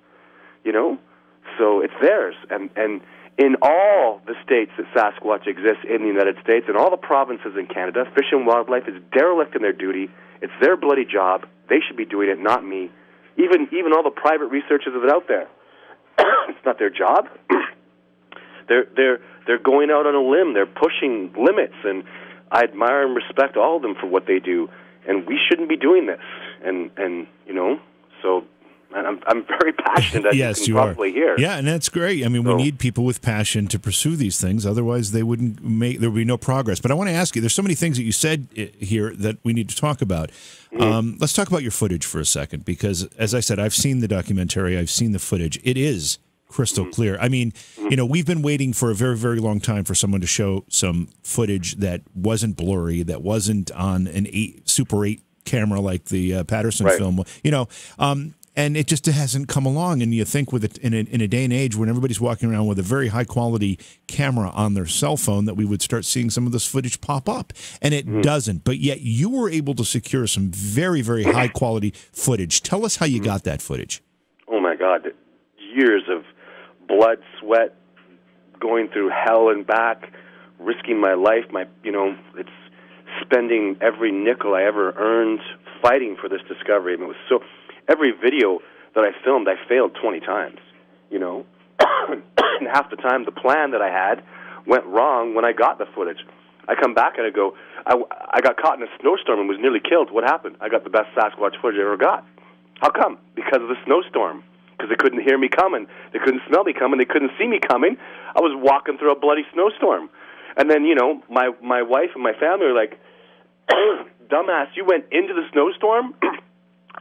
[SPEAKER 3] So it's theirs. And in all the states that Sasquatch exists in the United States and all the provinces in Canada, Fish and Wildlife is derelict in their duty. It's their bloody job. They should be doing it, not me. Even all the private researchers that are out there. It's not their job. They're going out on a limb. They're pushing limits, and I admire and respect all of them for what they do. And we shouldn't be doing this. And so I'm very passionate. As
[SPEAKER 1] yes,
[SPEAKER 3] you can probably hear.
[SPEAKER 1] Yeah, and that's great. I mean, we need people with passion to pursue these things. Otherwise, there would be no progress. But I want to ask you, there's so many things that you said here that we need to talk about. Mm-hmm. Let's talk about your footage for a second, because, as I said, I've seen the documentary. I've seen the footage. It is crystal clear. I mean, we've been waiting for a very, very long time for someone to show some footage that wasn't blurry, that wasn't on an Super 8 camera like the Patterson film. And it just hasn't come along. And you think with it in a day and age when everybody's walking around with a very high quality camera on their cell phone, that we would start seeing some of this footage pop up. And it doesn't. But yet you were able to secure some very, very high quality footage. Tell us how you got that footage.
[SPEAKER 3] Oh my God. Years of blood, sweat, going through hell and back, risking my life. It's spending every nickel I ever earned fighting for this discovery. I mean, it was so... Every video that I filmed, I failed 20 times, And half the time, the plan that I had went wrong when I got the footage. I come back and I go, I got caught in a snowstorm and was nearly killed. What happened? I got the best Sasquatch footage I ever got. How come? Because of the snowstorm. Because they couldn't hear me coming. They couldn't smell me coming. They couldn't see me coming. I was walking through a bloody snowstorm. And then, my wife and my family were like, dumbass, you went into the snowstorm?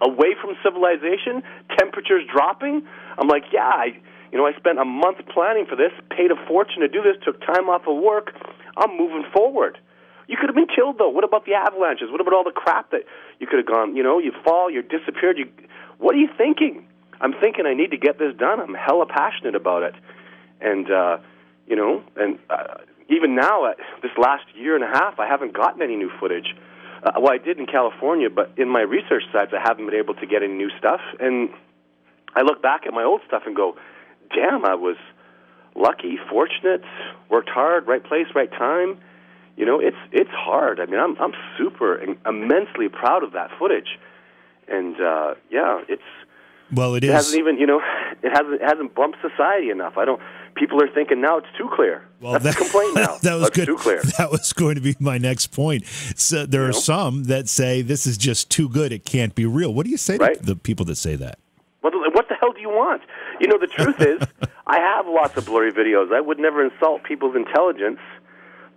[SPEAKER 3] Away from civilization, temperatures dropping. I'm like, yeah, I spent a month planning for this, paid a fortune to do this, took time off of work. I'm moving forward. You could have been killed, though. What about the avalanches? What about all the crap that you could have gone, you fall, you're disappeared. What are you thinking? I'm thinking I need to get this done. I'm hella passionate about it. And, even now, this last year and a half, I haven't gotten any new footage. Well, I did in California, but in my research sites, I haven't been able to get any new stuff. And I look back at my old stuff and go, damn, I was lucky, fortunate, worked hard, right place, right time. It's hard. I mean, I'm super immensely proud of that footage. And it's
[SPEAKER 1] well, it
[SPEAKER 3] hasn't even it hasn't bumped society enough. People are thinking now it's too clear.
[SPEAKER 1] Well,
[SPEAKER 3] that's the complaint now.
[SPEAKER 1] That was good.
[SPEAKER 3] Too clear.
[SPEAKER 1] That was going to be my next point. So there are some that say this is just too good; it can't be real. What do you say to the people that say that?
[SPEAKER 3] Well, what the hell do you want? The truth is, I have lots of blurry videos. I would never insult people's intelligence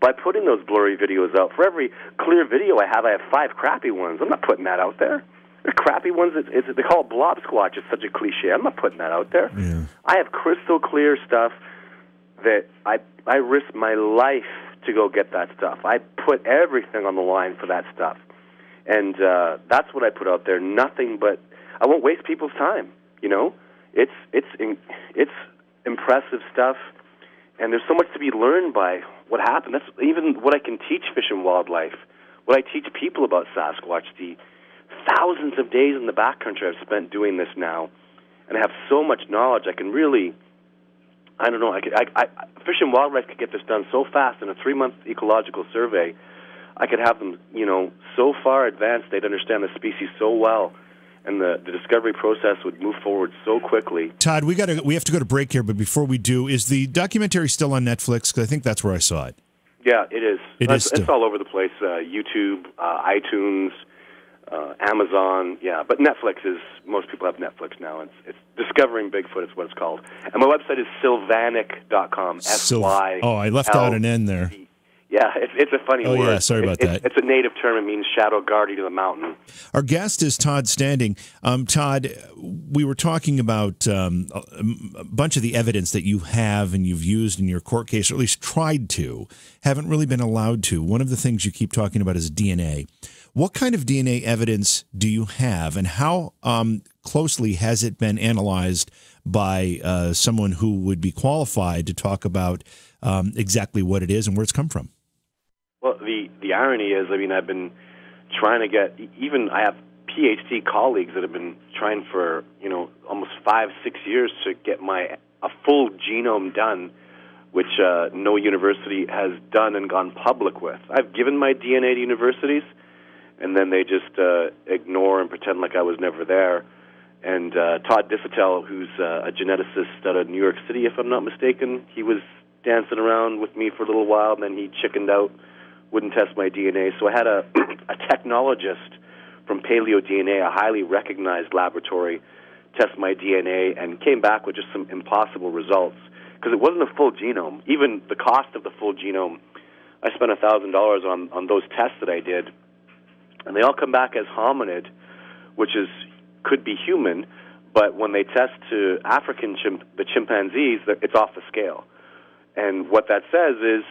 [SPEAKER 3] by putting those blurry videos out. For every clear video I have 5 crappy ones. I'm not putting that out there. The crappy ones, they call it blob squatch. It's such a cliche. I'm not putting that out there.
[SPEAKER 1] Yeah.
[SPEAKER 3] I have crystal clear stuff that I risk my life to go get that stuff. I put everything on the line for that stuff. And that's what I put out there. Nothing but, I won't waste people's time, It's impressive stuff, and there's so much to be learned by what happened. That's even what I can teach Fish and Wildlife, what I teach people about Sasquatch, the thousands of days in the backcountry I've spent doing this now, and I have so much knowledge. I can really, I don't know, Fish and Wildlife could get this done so fast in a 3-month ecological survey. I could have them, so far advanced they'd understand the species so well, and the discovery process would move forward so quickly.
[SPEAKER 1] Todd, we have to go to break here, but before we do, is the documentary still on Netflix? Because I think that's where I saw it.
[SPEAKER 3] Yeah, it is.
[SPEAKER 1] It's
[SPEAKER 3] all over the place. YouTube, iTunes, Amazon. Yeah, but Netflix is, most people have Netflix now. It's Discovering Bigfoot is what it's called. And my website is sylvanic.com. S-Y.
[SPEAKER 1] Oh, I left out an N there.
[SPEAKER 3] Yeah, it's a funny word.
[SPEAKER 1] Oh, yeah, sorry about that.
[SPEAKER 3] It's a native term. It means shadow guardian of the mountain.
[SPEAKER 1] Our guest is Todd Standing. Todd, we were talking about a bunch of the evidence that you have and you've used in your court case, or at least tried to, haven't really been allowed to. One of the things you keep talking about is DNA. What kind of DNA evidence do you have, and how closely has it been analyzed by someone who would be qualified to talk about exactly what it is and where it's come from?
[SPEAKER 3] Well, the irony is, I've been trying to get, even I have PhD colleagues that have been trying for, almost 5-6 years to get a full genome done, which no university has done and gone public with. I've given my DNA to universities, and then they just ignore and pretend like I was never there. And Todd Standing, who's a geneticist out of New York City, if I'm not mistaken, he was dancing around with me for a little while, and then he chickened out, wouldn't test my DNA. So I had a technologist from Paleo DNA, a highly recognized laboratory, test my DNA, and came back with just some impossible results, because it wasn't a full genome. Even the cost of the full genome, I spent $1,000 on those tests that I did, and they all come back as hominid, which could be human, but when they test to the chimpanzees, it's off the scale. And what that says is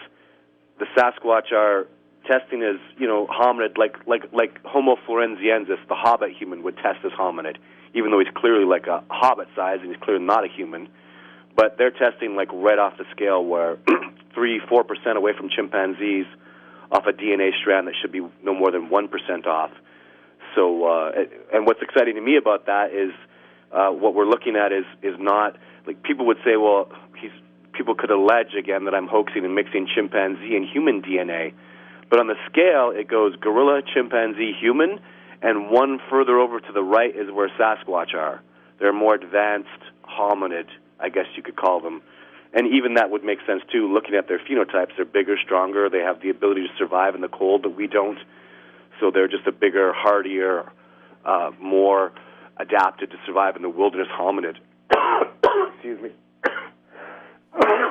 [SPEAKER 3] the Sasquatch are testing as, hominid, like Homo floresiensis, the hobbit human, would test as hominid, even though he's clearly like a hobbit size and he's clearly not a human. But they're testing like right off the scale, where 3-4% away from chimpanzees off a DNA strand that should be no more than 1% off. So, and what's exciting to me about that is what we're looking at is not, like, people would say, well, people could allege again that I'm hoaxing and mixing chimpanzee and human DNA. But on the scale, it goes gorilla, chimpanzee, human, and one further over to the right is where Sasquatch are. They're more advanced hominid, I guess you could call them. And even that would make sense, too, looking at their phenotypes. They're bigger, stronger. They have the ability to survive in the cold that we don't. So they're just a bigger, hardier, more adapted to survive in the wilderness hominid. Excuse me.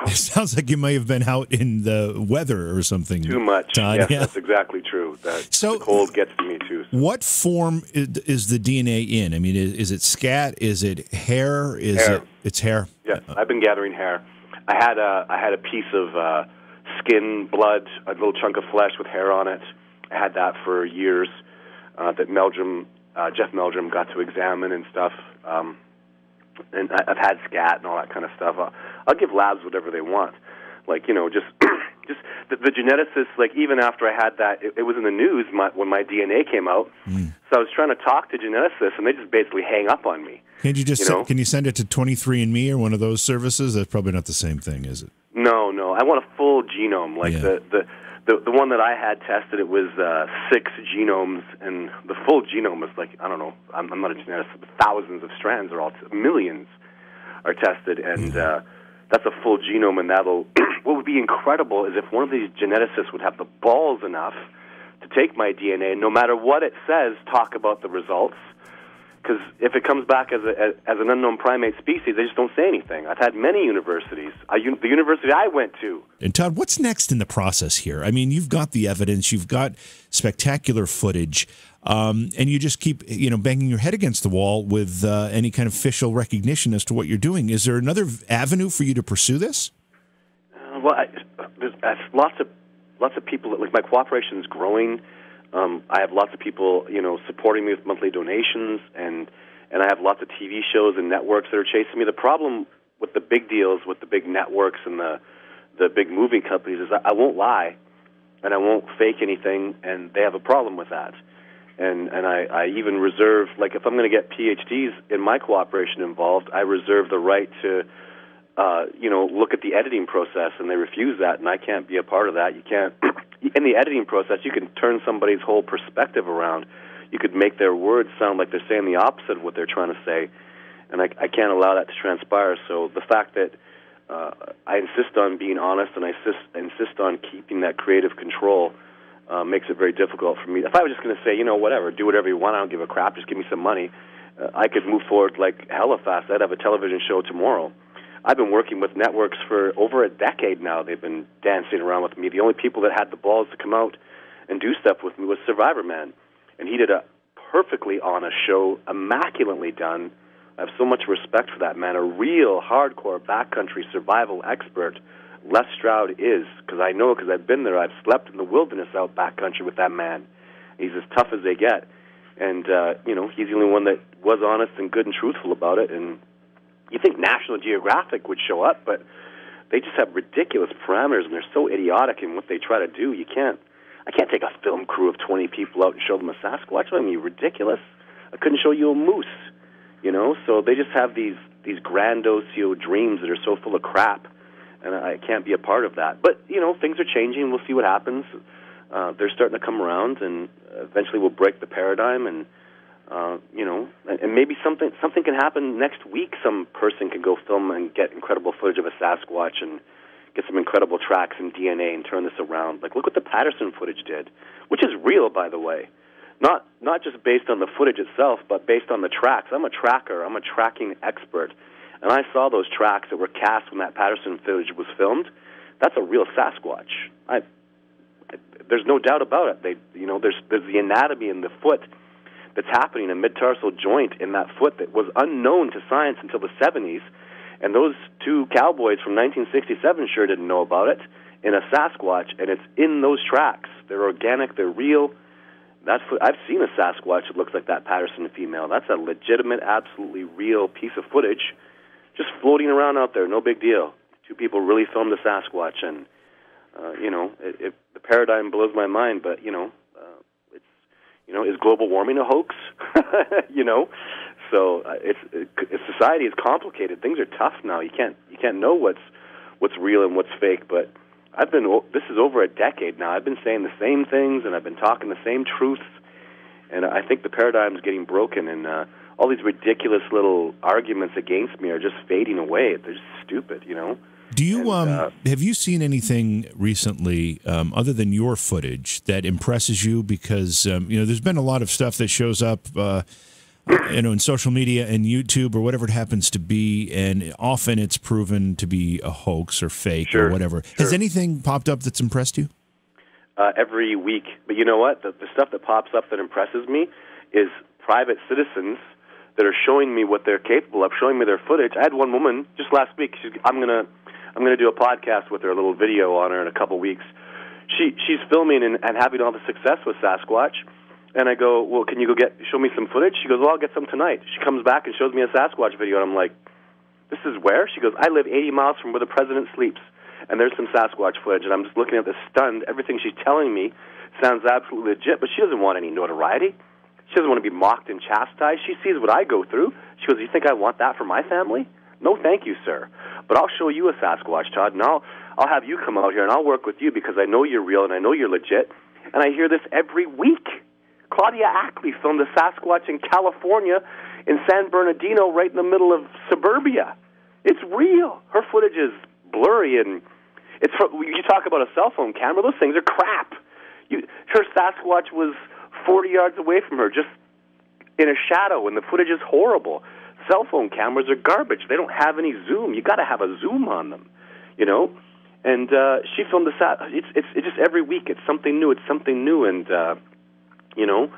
[SPEAKER 1] It sounds like you may have been out in the weather or something.
[SPEAKER 3] Too much.
[SPEAKER 1] Todd.
[SPEAKER 3] Yes,
[SPEAKER 1] Yeah.
[SPEAKER 3] That's exactly true.
[SPEAKER 1] So,
[SPEAKER 3] the cold gets to me, too.
[SPEAKER 1] What form is the DNA in? I mean, is it scat? Is it hair?
[SPEAKER 3] Hair.
[SPEAKER 1] It's hair?
[SPEAKER 3] Yes, I've been gathering hair. I had a piece of skin, blood, a little chunk of flesh with hair on it. I had that for years. That Jeff Meldrum got to examine and stuff. And I've had scat and all that kind of stuff. I'll give labs whatever they want. Like, just the geneticists, like, even after I had that, it was in the news when my DNA came out. So I was trying to talk to geneticists, and they just basically hang up on me.
[SPEAKER 1] Can you just can you send it to 23andMe or one of those services? That's probably not the same thing, is it?
[SPEAKER 3] No. I want a full genome. Like the one that I had tested, it was 6 genomes, and the full genome was like, I don't know, I'm not a geneticist, but thousands of strands millions are tested, and that's a full genome, and that'll. What would be incredible is if one of these geneticists would have the balls enough to take my DNA, and no matter what it says, talk about the results. Because if it comes back as an unknown primate species, they just don't say anything. I've had many universities. The university I went to.
[SPEAKER 1] And Todd, what's next in the process here? I mean, you've got the evidence, you've got spectacular footage, and you just keep banging your head against the wall with any kind of official recognition as to what you're doing. Is there another avenue for you to pursue this?
[SPEAKER 3] Well, there's lots of people. Like, my cooperation is growing. I have lots of people, supporting me with monthly donations, and I have lots of TV shows and networks that are chasing me. The problem with the big deals, with the big networks and the big movie companies is I won't lie, and I won't fake anything, and they have a problem with that. And I even reserve, like, if I'm going to get PhDs in my cooperation involved, I reserve the right to, look at the editing process, and they refuse that, and I can't be a part of that. You can't. In the editing process, you can turn somebody's whole perspective around. You could make their words sound like they're saying the opposite of what they're trying to say, and I can't allow that to transpire. So the fact that I insist on being honest and I insist on keeping that creative control makes it very difficult for me. If I was just going to say, whatever, do whatever you want, I don't give a crap, just give me some money, I could move forward like hella fast. I'd have a television show tomorrow. I've been working with networks for over a decade now. They've been dancing around with me. The only people that had the balls to come out and do stuff with me was Survivor Man. And he did a perfectly honest show, immaculately done. I have so much respect for that man, a real hardcore backcountry survival expert. Les Stroud is, because I've been there. I've slept in the wilderness out backcountry with that man. He's as tough as they get. And, he's the only one that was honest and good and truthful about it. And you think National Geographic would show up, but they just have ridiculous parameters, and they're so idiotic in what they try to do. I can't take a film crew of 20 people out and show them a Sasquatch. I mean, you're ridiculous. I couldn't show you a moose, So they just have these grandiose dreams that are so full of crap, and I can't be a part of that. But, things are changing. We'll see what happens. They're starting to come around, and eventually we'll break the paradigm, and and maybe something can happen next week. Some person can go film and get incredible footage of a Sasquatch and get some incredible tracks and DNA and turn this around. Like, look what the Patterson footage did, which is real, by the way. Not just based on the footage itself, but based on the tracks. I'm a tracker. I'm a tracking expert. And I saw those tracks that were cast when that Patterson footage was filmed. That's a real Sasquatch. There's no doubt about it. There's the anatomy in the foot that's happening, a mid-tarsal joint in that foot that was unknown to science until the 70s. And those two cowboys from 1967 sure didn't know about it in a Sasquatch, and it's in those tracks. They're organic, they're real. I've seen a Sasquatch that looks like that Patterson female. That's a legitimate, absolutely real piece of footage just floating around out there, no big deal. Two people really filmed a Sasquatch, and, the paradigm blows my mind, but, is global warming a hoax? So society is complicated. Things are tough now. You can't know what's real and what's fake. But this is over a decade now. I've been saying the same things, and I've been talking the same truths. And I think the paradigm is getting broken, and all these ridiculous little arguments against me are just fading away. They're just stupid,
[SPEAKER 1] Do you have you seen anything recently other than your footage that impresses you? Because there's been a lot of stuff that shows up, in social media and YouTube or whatever it happens to be, and often it's proven to be a hoax or fake or whatever. Sure. Has anything popped up that's impressed you?
[SPEAKER 3] Every week, but you know what? The stuff that pops up that impresses me is private citizens that are showing me what they're capable of, showing me their footage. I had one woman just last week. I'm I'm going to do a podcast with her, a little video on her in a couple weeks. She's filming and having all the success with Sasquatch. And I go, well, can you show me some footage? She goes, well, I'll get some tonight. She comes back and shows me a Sasquatch video, and I'm like, this is where? She goes, I live 80 miles from where the president sleeps, and there's some Sasquatch footage. And I'm just looking at this stunned. Everything she's telling me sounds absolutely legit, but she doesn't want any notoriety. She doesn't want to be mocked and chastised. She sees what I go through. She goes, you think I want that for my family? No, thank you, sir. But I'll show you a Sasquatch, Todd, and I'll have you come out here, and I'll work with you because I know you're real and I know you're legit. And I hear this every week. Claudia Ackley filmed a Sasquatch in California in San Bernardino right in the middle of suburbia. It's real. Her footage is blurry, and you talk about a cell phone camera, those things are crap. Her Sasquatch was 40 yards away from her, just in a shadow, and the footage is horrible. Cell phone cameras are garbage. They don't have any zoom. You got to have a zoom on them, you know. And she filmed it's just every week. It's something new. And you know,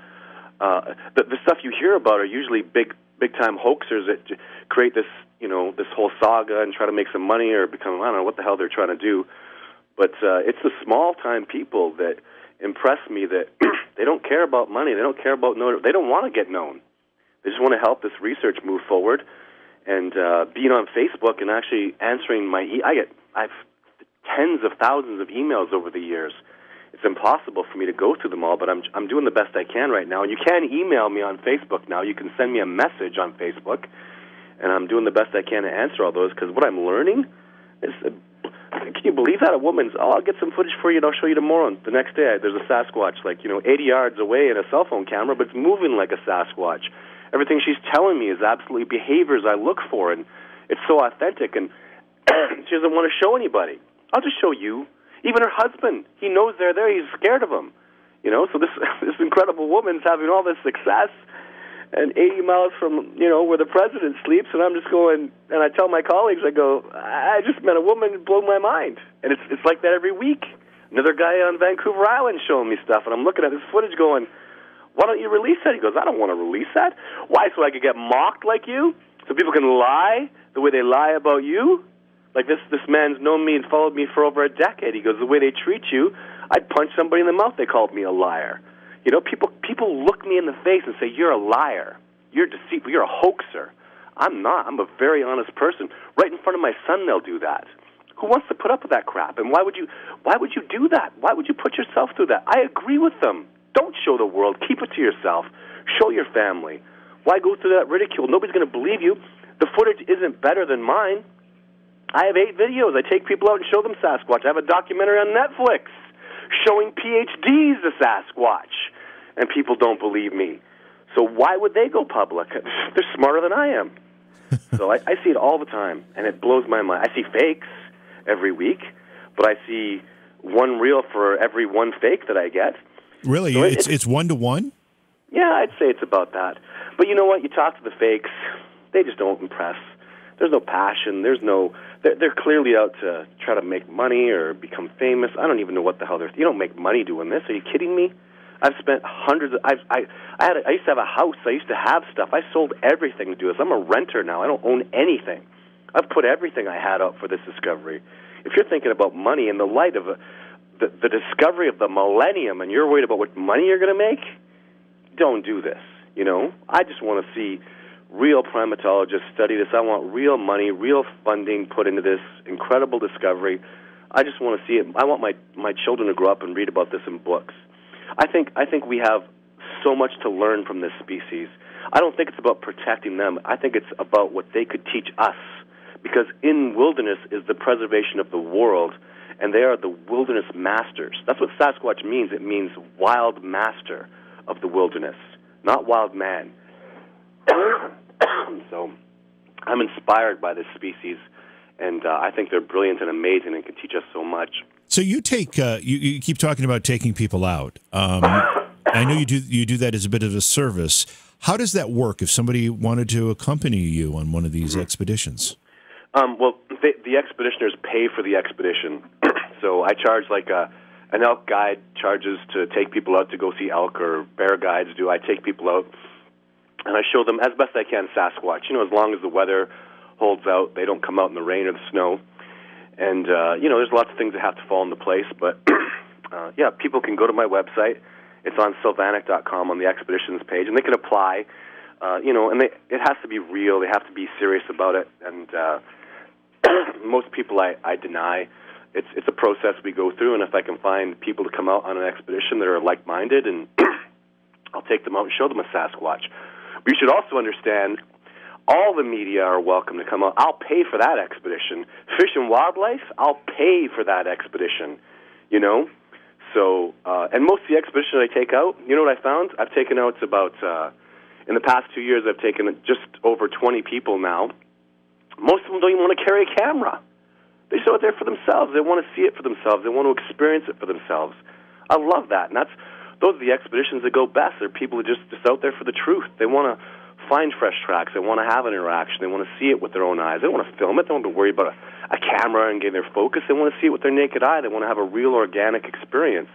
[SPEAKER 3] the stuff you hear about are usually big time hoaxers that create this, you know, this whole saga and try to make some money or become, I don't know what the hell they're trying to do. But it's the small time people that impress me, that they don't care about money. They don't care about they don't want to get known. They just want to help this research move forward. And being on Facebook and actually answering I've tens of thousands of emails over the years. It's impossible for me to go through them all, but I'm doing the best I can right now. And you can email me on Facebook now. You can send me a message on Facebook, and I'm doing the best I can to answer all those, because what I'm learning is, can you believe that? A woman's, I'll get some footage for you and I'll show you tomorrow. And the next day, there's a Sasquatch, 80 yards away in a cell phone camera, but it's moving like a Sasquatch. Everything she's telling me is absolutely behaviors I look for, and it's so authentic, and she doesn't want to show anybody. I'll just show you. Even her husband, he knows they're there. He's scared of them. You know, so this incredible woman's having all this success, and 80 miles from, where the president sleeps, and I'm just going, and I tell my colleagues, I go, I just met a woman who blew my mind. And it's like that every week. Another guy on Vancouver Island showing me stuff, and I'm looking at this footage going, why don't you release that? He goes, I don't want to release that. Why, so I could get mocked like you? So people can lie the way they lie about you? Like this man's known me and followed me for over a decade. He goes, the way they treat you, I'd punch somebody in the mouth. They called me a liar. You know, people look me in the face and say, you're a liar. You're deceitful. You're a hoaxer. I'm not. I'm a very honest person. Right in front of my son, they'll do that. Who wants to put up with that crap? And why would you do that? Why would you put yourself through that? I agree with them. Don't show the world. Keep it to yourself. Show your family. Why go through that ridicule? Nobody's going to believe you. The footage isn't better than mine. I have 8 videos. I take people out and show them Sasquatch. I have a documentary on Netflix showing PhDs the Sasquatch, and people don't believe me. So why would they go public? They're smarter than I am. So I see it all the time, and it blows my mind. I see fakes every week, but I see one real for every one fake that I get.
[SPEAKER 1] Really? So it's 1-to-1?
[SPEAKER 3] Yeah, I'd say it's about that. But you know what? You talk to the fakes, they just don't impress. There's no passion. They're clearly out to try to make money or become famous. I don't even know what the hell you don't make money doing this. Are you kidding me? I've spent hundreds of, I used to have a house. I used to have stuff. I sold everything to do this. I'm a renter now. I don't own anything. I've put everything I had out for this discovery. If you're thinking about money in the light of the discovery of the millennium, and you're worried about what money you're going to make, don't do this. I just want to see real primatologists study this. I want real money, real funding put into this incredible discovery. I just want to see it. I want my children to grow up and read about this in books. I think we have so much to learn from this species. I don't think it's about protecting them. I think it's about what they could teach us, because in wilderness is the preservation of the world, and they are the wilderness masters. That's what Sasquatch means. It means wild master of the wilderness, not wild man. So I'm inspired by this species, and I think they're brilliant and amazing and can teach us so much.
[SPEAKER 1] So you take you keep talking about taking people out. I know you do that as a bit of a service. How does that work if somebody wanted to accompany you on one of these expeditions?
[SPEAKER 3] Well, the expeditioners pay for the expedition. So I charge like an elk guide charges to take people out to go see elk, or bear guides do. I take people out, and I show them as best I can Sasquatch. As long as the weather holds out, they don't come out in the rain or the snow. And, there's lots of things that have to fall into place. But, people can go to my website. It's on sylvanic.com on the expeditions page, and they can apply, and it has to be real. They have to be serious about it. And most people I deny. It's a process we go through, and if I can find people to come out on an expedition that are like-minded, and I'll take them out and show them a Sasquatch. But you should also understand, all the media are welcome to come out. I'll pay for that expedition. Fish and Wildlife, I'll pay for that expedition, So, and most of the expeditions I take out, you know what I found? I've taken out about, in the past 2 years, I've taken just over 20 people now. Most of them don't even want to carry a camera. They show it there for themselves. They want to see it for themselves. They want to experience it for themselves. I love that. And those are the expeditions that go best. They're people who just out there for the truth. They want to find fresh tracks. They want to have an interaction. They want to see it with their own eyes. They don't want to film it. They don't have to worry about a camera and getting their focus. They want to see it with their naked eye. They want to have a real organic experience.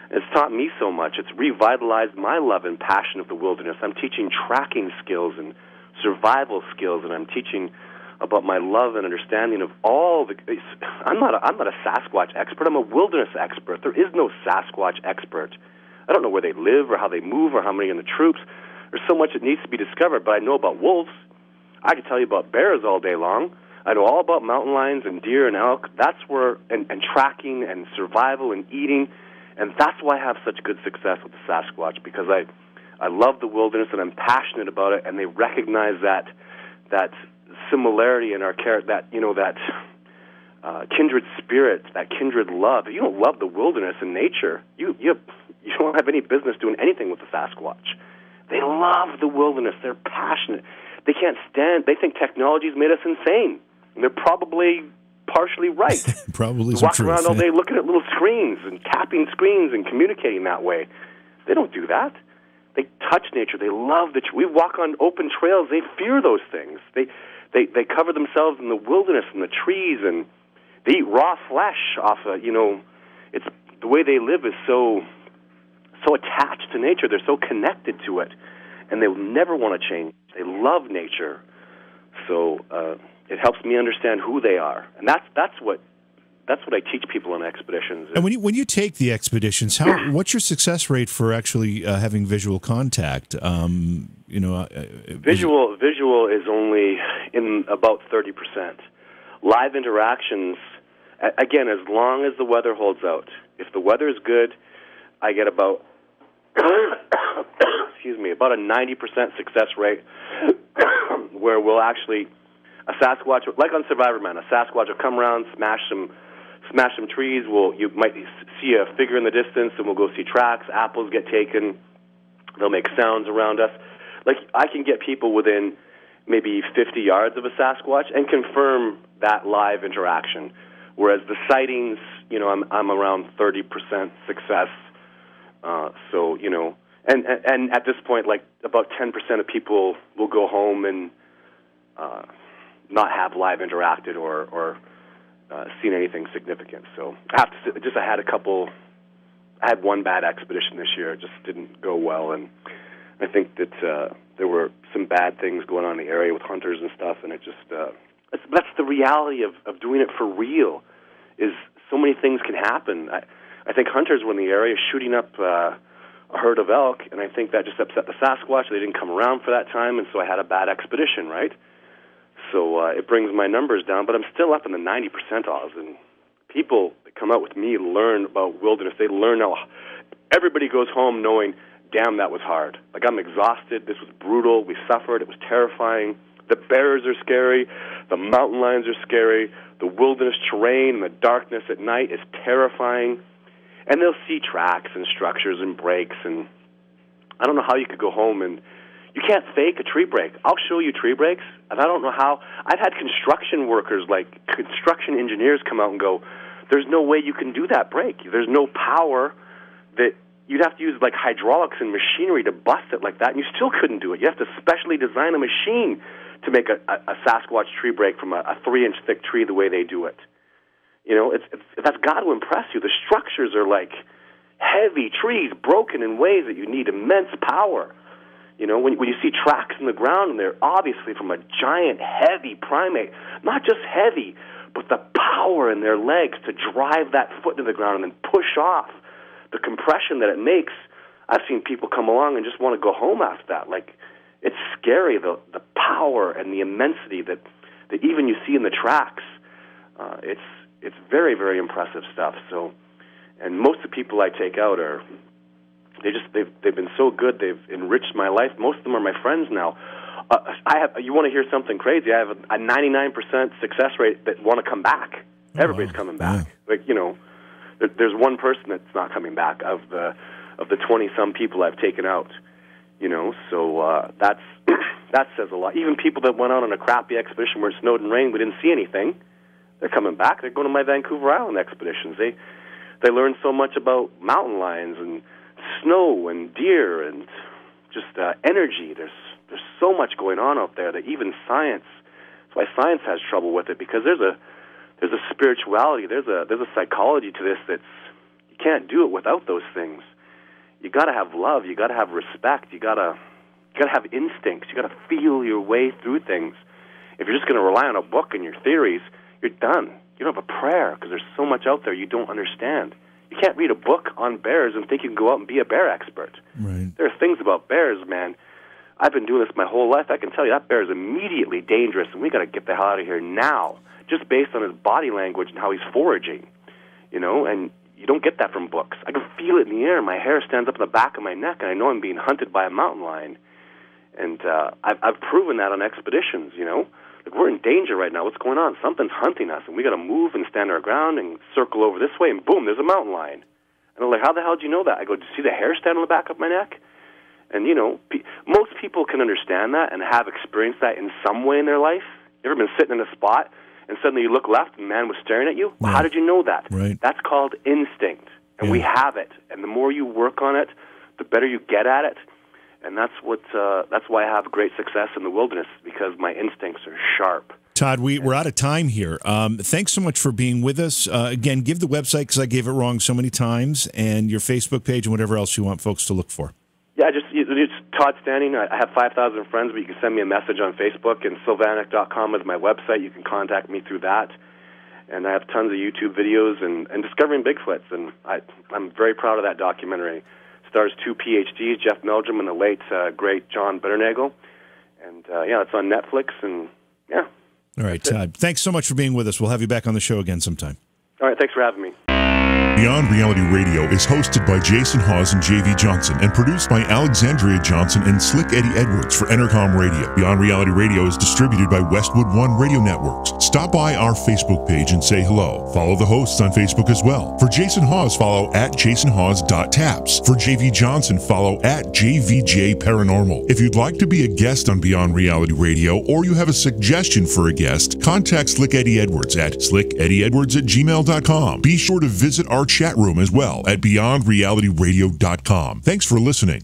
[SPEAKER 3] It's taught me so much. It's revitalized my love and passion of the wilderness. I'm teaching tracking skills and survival skills, and I'm teaching about my love and understanding of all the... I'm not a Sasquatch expert. I'm a wilderness expert. There is no Sasquatch expert. I don't know where they live or how they move or how many in the troops. There's so much that needs to be discovered, but I know about wolves. I could tell you about bears all day long. I know all about mountain lions and deer and elk. That's where... And tracking and survival and eating. And that's why I have such good success with the Sasquatch, because I love the wilderness and I'm passionate about it, and they recognize that similarity in our character, that kindred spirit, that kindred love. If you don't love the wilderness and nature, you don't have any business doing anything with the Sasquatch. They love the wilderness. They're passionate. They can't stand. They think technology's made us insane, and they're probably partially right.
[SPEAKER 1] Probably some
[SPEAKER 3] walk
[SPEAKER 1] truth.
[SPEAKER 3] Around all day looking at little screens and tapping screens and communicating that way. They don't do that. They touch nature. They love we walk on open trails. They fear those things. They cover themselves in the wilderness and the trees, and they eat raw flesh off of, it's the way they live is so attached to nature. They're so connected to it, and they'll never want to change. They love nature. So it helps me understand who they are. And that's what I teach people on expeditions.
[SPEAKER 1] And when you take the expeditions, what's your success rate for actually having visual contact?
[SPEAKER 3] Visual is only in about 30%. Live interactions, again, as long as the weather holds out. If the weather is good, I get about about a 90% success rate where we'll actually, a Sasquatch, like on Survivor Man, a Sasquatch will come around, smash some trees. You might see a figure in the distance, and we'll go see tracks. Apples get taken. They'll make sounds around us. Like, I can get people within maybe 50 yards of a Sasquatch and confirm that live interaction. Whereas the sightings, I'm around 30% success. And at this point, like, about 10% of people will go home and not have live interacted or seen anything significant. So I had one bad expedition this year. It just didn't go well, and I think that there were some bad things going on in the area with hunters and stuff, and it just that's the reality of doing it for real, is so many things can happen. I think hunters were in the area shooting up a herd of elk, and I think that just upset the Sasquatch. They didn't come around for that time, and so I had a bad expedition, right? So it brings my numbers down, but I'm still up in the 90 percentiles, and people that come out with me learn about wilderness. They learn how everybody goes home knowing, damn, that was hard. Like, I'm exhausted. This was brutal. We suffered. It was terrifying. The bears are scary. The mountain lions are scary. The wilderness terrain and the darkness at night is terrifying. And they'll see tracks and structures and breaks, and I don't know how you could go home and you can't fake a tree break. I'll show you tree breaks, and I don't know how. I've had construction workers, like construction engineers, come out and go, there's no way you can do that break. There's no power that you'd have to use, like, hydraulics and machinery to bust it like that, and you still couldn't do it. You have to specially design a machine to make a Sasquatch tree break from a 3-inch thick tree the way they do it. That's got to impress you. The structures are like heavy trees broken in ways that you need immense power. When you see tracks in the ground, and they're obviously from a giant, heavy primate, not just heavy, but the power in their legs to drive that foot into the ground and then push off, the compression that it makes, I've seen people come along and just want to go home after that. Like, it's scary, the power and the immensity that even you see in the tracks. It's very, very impressive stuff. So, and most of the people I take out are, they've been so good. They've enriched my life. Most of them are my friends now. You want to hear something crazy? I have a 99% success rate that want to come back. Everybody's coming back. Yeah. Like, you know, there's one person that's not coming back of the 20-some people I've taken out. You know, so that says a lot. Even people that went out on a crappy expedition where it snowed and rained, we didn't see anything, they're coming back. They're going to my Vancouver Island expeditions. They learn so much about mountain lions and snow and deer and just energy. There's so much going on out there that even science, that's why science has trouble with it, because there's a spirituality, there's a psychology to this that's, you can't do it without those things. You got to have love, you got to have respect, you got to have instincts, you got to feel your way through things. If you're just going to rely on a book and your theories, you're done. You don't have a prayer because there's so much out there you don't understand. You can't read a book on bears and think you can go out and be a bear expert.
[SPEAKER 1] Right.
[SPEAKER 3] There are things about bears, man. I've been doing this my whole life. I can tell you that bear is immediately dangerous, and we got to get the hell out of here now, just based on his body language and how he's foraging. You know, and you don't get that from books. I can feel it in the air. My hair stands up in the back of my neck, and I know I'm being hunted by a mountain lion. And I've proven that on expeditions, you know. Like, we're in danger right now. What's going on? Something's hunting us, and we got to move and stand our ground and circle over this way, and boom, there's a mountain lion. And they're like, how the hell did you know that? I go, do you see the hair stand on the back of my neck? And, you know, most people can understand that and have experienced that in some way in their life. You ever been sitting in a spot, and suddenly you look left, and the man was staring at you? Well, how did you know that?
[SPEAKER 1] Right.
[SPEAKER 3] That's called instinct, and we have it. And the more you work on it, the better you get at it. And that's why I have great success in the wilderness, because my instincts are sharp.
[SPEAKER 1] Todd, we're out of time here. Thanks so much for being with us. Again, give the website, because I gave it wrong so many times, and your Facebook page and whatever else you want folks to look for.
[SPEAKER 3] Yeah, it's Todd Standing. I have 5,000 friends, but you can send me a message on Facebook, and sylvanik.com is my website. You can contact me through that. And I have tons of YouTube videos and discovering Bigfoots, and I'm very proud of that documentary. Stars 2 PhDs, Jeff Meldrum and the late, great John Bitternagel. And, it's on Netflix, and, yeah.
[SPEAKER 1] All right, Todd, thanks so much for being with us. We'll have you back on the show again sometime.
[SPEAKER 3] All right, thanks for having me.
[SPEAKER 2] Beyond Reality Radio is hosted by Jason Hawes and J.V. Johnson and produced by Alexandria Johnson and Slick Eddie Edwards for Entercom Radio. Beyond Reality Radio is distributed by Westwood One Radio Networks. Stop by our Facebook page and say hello. Follow the hosts on Facebook as well. For Jason Hawes, follow at jasonhawes.taps. For J.V. Johnson, follow at JVJ Paranormal. If you'd like to be a guest on Beyond Reality Radio, or you have a suggestion for a guest, contact Slick Eddie Edwards at slickeddieedwards@gmail.com. Be sure to visit our chat room as well at beyondrealityradio.com. Thanks for listening.